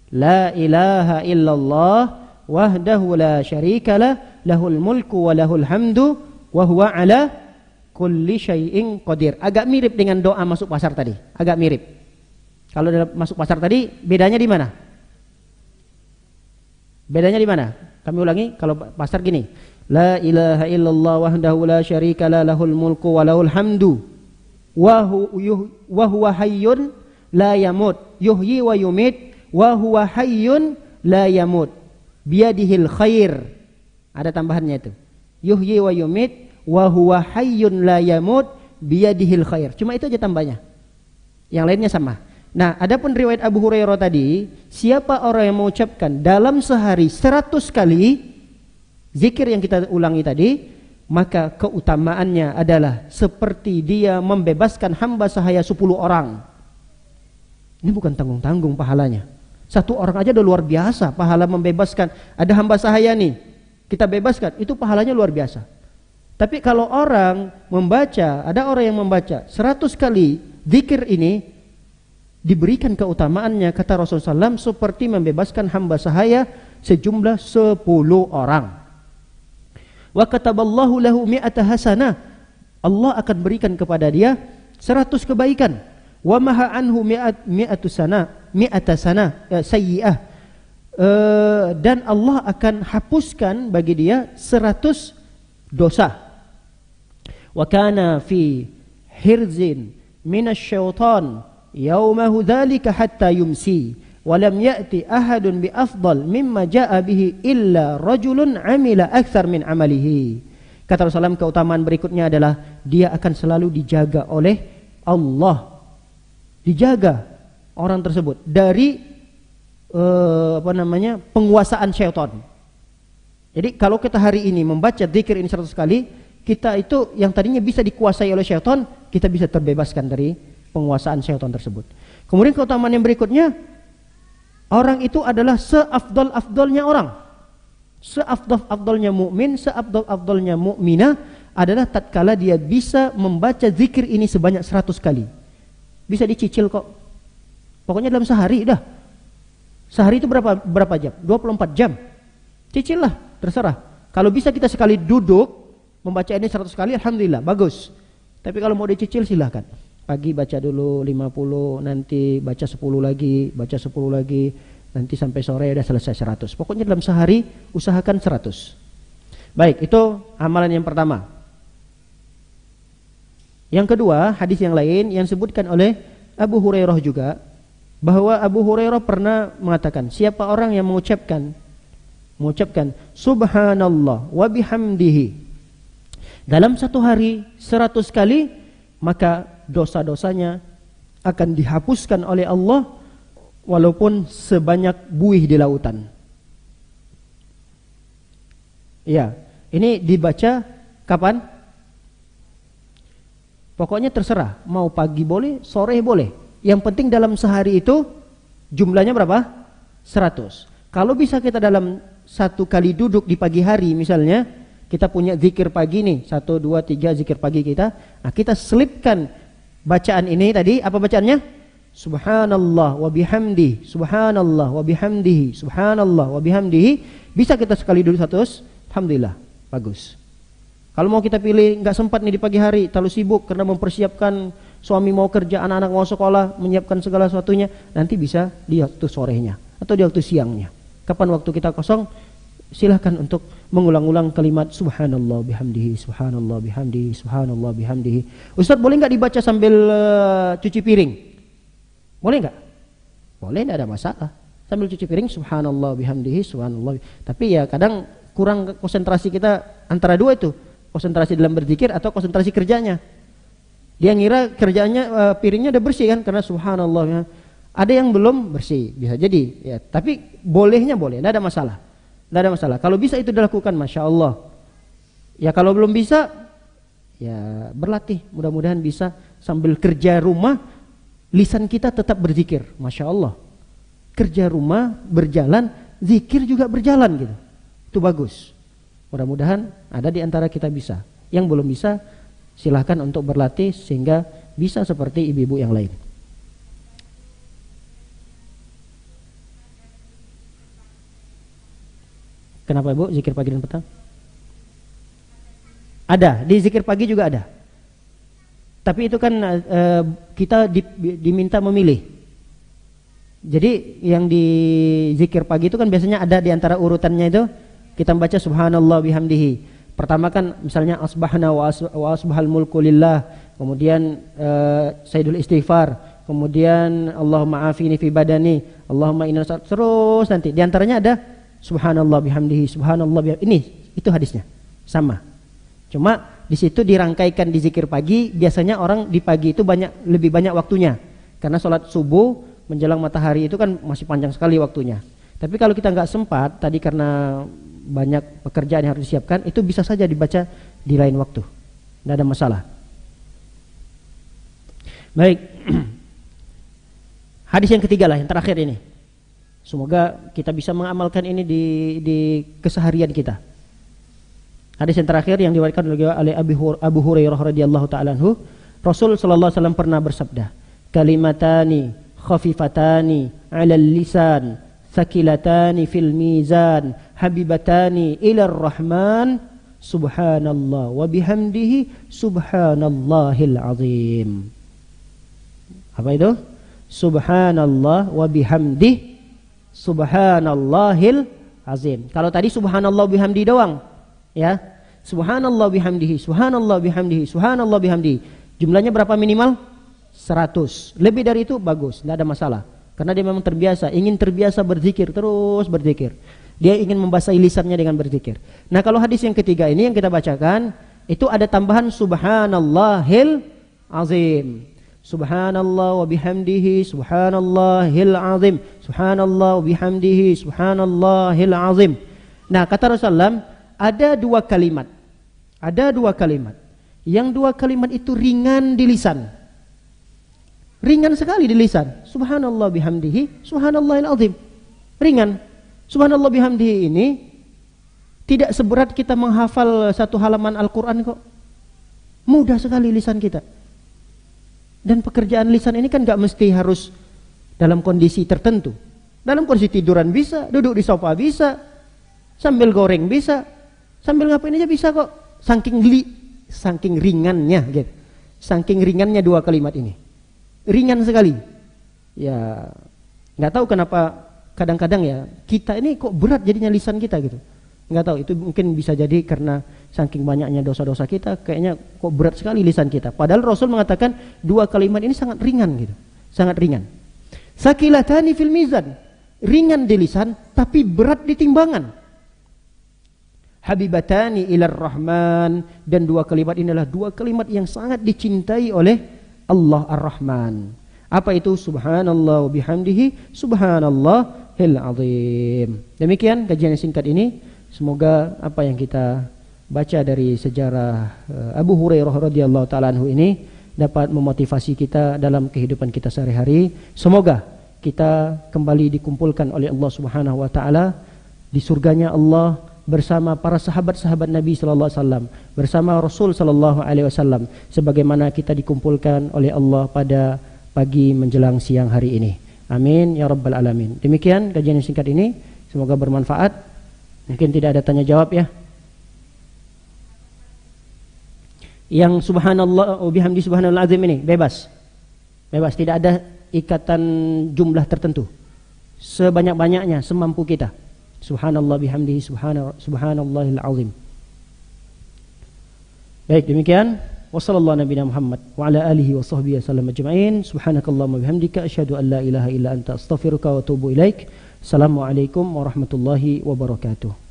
La ilaha illallah wahdahu la syarika lah lahul mulku wa lahul hamdu wa huwa ala kulli syai'in qadir. Agak mirip dengan doa masuk pasar tadi. Agak mirip. Kalau dalam masuk pasar tadi bedanya di mana? Bedanya di mana? Kami ulangi, kalau pasar gini. La ilaha illallah wahdahu la syarika la lahul mulku wa lahul hamdu wa huwa hayyun la yamut yuhyi wa yumit wa huwa hayyun la yamut biyadihil khair. Ada tambahannya itu. Yuhyi wa yumit wa huwa hayyun la yamut biyadihil khair. Cuma itu aja tambahnya. Yang lainnya sama. Nah, adapun riwayat Abu Hurairah tadi, siapa orang yang mengucapkan dalam sehari 100 kali zikir yang kita ulangi tadi, maka keutamaannya adalah seperti dia membebaskan hamba sahaya 10 orang. Ini bukan tanggung-tanggung pahalanya. Satu orang aja udah luar biasa pahala membebaskan. Ada hamba sahaya nih, kita bebaskan, itu pahalanya luar biasa. Tapi kalau orang membaca, ada orang yang membaca 100 kali zikir ini, diberikan keutamaannya kata Rasulullah SAW seperti membebaskan hamba sahaya sejumlah 10 orang. Wa kataballahu lahu mi'ata hasanah. Allah akan berikan kepada dia 100 kebaikan. Wa maha anhu mi'ata sana sayyi'ah. Dan Allah akan hapuskan bagi dia 100 dosa. Wa kana fi hirzin minasyaitan yaumahu dzalika hatta yumsi wa lam ya'ti ahadun bi afdal mimma jaa'a bihi illa rajulun amila aktsar min amalihi. Kata Rasulullah, keutamaan berikutnya adalah dia akan selalu dijaga oleh Allah. Dijaga orang tersebut dari penguasaan syaitan. Jadi kalau kita hari ini membaca zikir ini 100 kali, kita itu yang tadinya bisa dikuasai oleh syaitan, kita bisa terbebaskan dari penguasaan syaitan tersebut. Kemudian keutamaan yang berikutnya, orang itu adalah seafdal-afdalnya orang. Seafdal-afdalnya mukmin, seafdal-afdalnya mukminah adalah tatkala dia bisa membaca zikir ini sebanyak 100 kali. Bisa dicicil kok. Pokoknya dalam sehari dah. Sehari itu berapa jam? 24 jam. Cicil lah, terserah. Kalau bisa kita sekali duduk membaca ini 100 kali, alhamdulillah, bagus. Tapi kalau mau dicicil silahkan. Pagi baca dulu 50, nanti baca 10 lagi, nanti sampai sore udah selesai 100. Pokoknya dalam sehari usahakan 100. Baik, itu amalan yang pertama. Yang kedua, hadis yang lain yang disebutkan oleh Abu Hurairah juga, bahwa Abu Hurairah pernah mengatakan, siapa orang yang mengucapkan subhanallah wa bihamdihi dalam satu hari 100 kali, maka dosa-dosanya akan dihapuskan oleh Allah walaupun sebanyak buih di lautan. Ya, ini dibaca kapan? Pokoknya terserah, mau pagi boleh, sore boleh. Yang penting dalam sehari itu jumlahnya berapa? 100. Kalau bisa kita dalam satu kali duduk di pagi hari misalnya, kita punya zikir pagi nih, 1, 2, 3 zikir pagi kita. Nah, kita selipkan bacaan ini tadi, apa bacaannya? Subhanallah wa bihamdihi, subhanallah wa bihamdihi, subhanallah wa bihamdihi. Bisa kita sekali dulu 100, alhamdulillah, bagus. Kalau mau kita pilih nggak sempat nih di pagi hari, terlalu sibuk karena mempersiapkan suami mau kerja, anak-anak mau sekolah, menyiapkan segala sesuatunya, nanti bisa di waktu sorenya atau di waktu siangnya. Kapan waktu kita kosong, silahkan untuk mengulang-ulang kalimat subhanallah bihamdihi, subhanallah bihamdihi, subhanallah bihamdihi. Ustaz, boleh nggak dibaca sambil cuci piring? Boleh nggak? Boleh, nggak ada masalah. Sambil cuci piring subhanallah bihamdihi, subhanallah. Tapi ya kadang kurang konsentrasi kita antara dua itu, konsentrasi dalam berzikir atau konsentrasi kerjanya. Dia ngira kerjaannya piringnya udah bersih kan, karena subhanallah ya. Ada yang belum bersih, bisa jadi ya. Tapi bolehnya boleh, nggak ada masalah. Tidak ada masalah. Kalau bisa itu dilakukan, masya Allah. Ya kalau belum bisa, ya berlatih. Mudah-mudahan bisa sambil kerja rumah, lisan kita tetap berzikir. Masya Allah. Kerja rumah berjalan, zikir juga berjalan gitu. Itu bagus. Mudah-mudahan ada di antara kita bisa. Yang belum bisa, silahkan untuk berlatih sehingga bisa seperti ibu-ibu yang lain. Kenapa Ibu? Zikir pagi dan petang? Ada, di zikir pagi juga ada. Tapi itu kan kita diminta memilih. Jadi yang di zikir pagi itu kan biasanya ada di antara urutannya itu, kita membaca subhanallah bihamdihi. Pertama kan misalnya asbahna wa asbahal mulku lillah, kemudian sayyidul istighfar, kemudian Allahumma afini fi badani, Allahumma inna, terus nanti di antaranya ada subhanallah bihamdihi, subhanallah bihamdihi. Ini itu hadisnya sama. Cuma di situ dirangkaikan di zikir pagi. Biasanya orang di pagi itu lebih banyak waktunya. Karena sholat subuh menjelang matahari itu kan masih panjang sekali waktunya. Tapi kalau kita nggak sempat tadi karena banyak pekerjaan yang harus disiapkan, itu bisa saja dibaca di lain waktu, tidak ada masalah. Baik, hadis yang ketiga lah, yang terakhir ini. Semoga kita bisa mengamalkan ini di keseharian kita. Hadis yang terakhir yang diwariskan oleh Abu Hurairah radhiyallahu taala anhu, Rasul sallallahu alaihi wasallam pernah bersabda, kalimatani khafifatani 'alal lisan, thaqilatani fil mizan, habibatani ilar rahman, subhanallah wa bihamdihi, subhanallahil azim. Apa itu? Subhanallah wa bihamdihi, subhanallahil azim. Kalau tadi subhanallah bihamdi doang, ya. Subhanallah bihamdihi, subhanallah bihamdihi, subhanallah bihamdihi. Jumlahnya berapa minimal? 100. Lebih dari itu bagus, tidak ada masalah. Karena dia memang terbiasa, ingin terbiasa berzikir, terus berzikir. Dia ingin membasahi lisannya dengan berzikir. Nah, kalau hadis yang ketiga ini yang kita bacakan, itu ada tambahan subhanallahil azim. Subhanallah wa bihamdihi, subhanallahil azim. Subhanallah wa bihamdihi, subhanallahil azim. Nah, kata Rasulullah, ada dua kalimat. Ada dua kalimat. Yang dua kalimat itu ringan di lisan. Ringan sekali di lisan. Subhanallah bihamdihi, subhanallahil azim. Ringan. Subhanallah bihamdihi ini tidak seberat kita menghafal satu halaman Al-Quran kok. Mudah sekali lisan kita. Dan pekerjaan lisan ini kan gak mesti harus dalam kondisi tertentu. Dalam kondisi tiduran bisa, duduk di sofa bisa, sambil goreng bisa, sambil ngapain aja bisa kok. Saking ringannya gitu. Saking ringannya dua kalimat ini. Ringan sekali. Ya, gak tahu kenapa kadang-kadang ya kita ini kok berat jadinya lisan kita gitu. Nggak tahu, itu mungkin bisa jadi karena saking banyaknya dosa-dosa kita, kayaknya kok berat sekali lisan kita. Padahal Rasul mengatakan dua kalimat ini sangat ringan gitu, sangat ringan. Sakilatani fil mizan, ringan di lisan tapi berat di timbangan. Habibatani ilar rahman, dan dua kalimat ini adalah dua kalimat yang sangat dicintai oleh Allah Ar-Rahman. Apa itu? Subhanallah wa bihamdihi, subhanallahil azim. Demikian kajian yang singkat ini. Semoga apa yang kita baca dari sejarah Abu Hurairah radhiyallahu taala anhu ini dapat memotivasi kita dalam kehidupan kita sehari-hari. Semoga kita kembali dikumpulkan oleh Allah Subhanahu wa taala di surganya Allah bersama para sahabat-sahabat Nabi sallallahu alaihi wasallam, bersama Rasul sallallahu alaihi wasallam, sebagaimana kita dikumpulkan oleh Allah pada pagi menjelang siang hari ini. Amin ya rabbal alamin. Demikian kajian yang singkat ini, semoga bermanfaat. Mungkin tidak ada tanya jawab ya. Yang subhanallah wa bihamdi subhanallah azim ini bebas. Bebas, tidak ada ikatan jumlah tertentu. Sebanyak-banyaknya, semampu kita. Subhanallah bihamdihi, subhanallahil azim. Baik, demikian. Wassallallahu nabiyana Muhammad wa ala alihi wa sahbihi wasallam ajma'in. Subhanakallahumma bihamdika asyhadu an la ilaha illa anta astaghfiruka wa atubu ilaik. Assalamualaikum warahmatullahi wabarakatuh.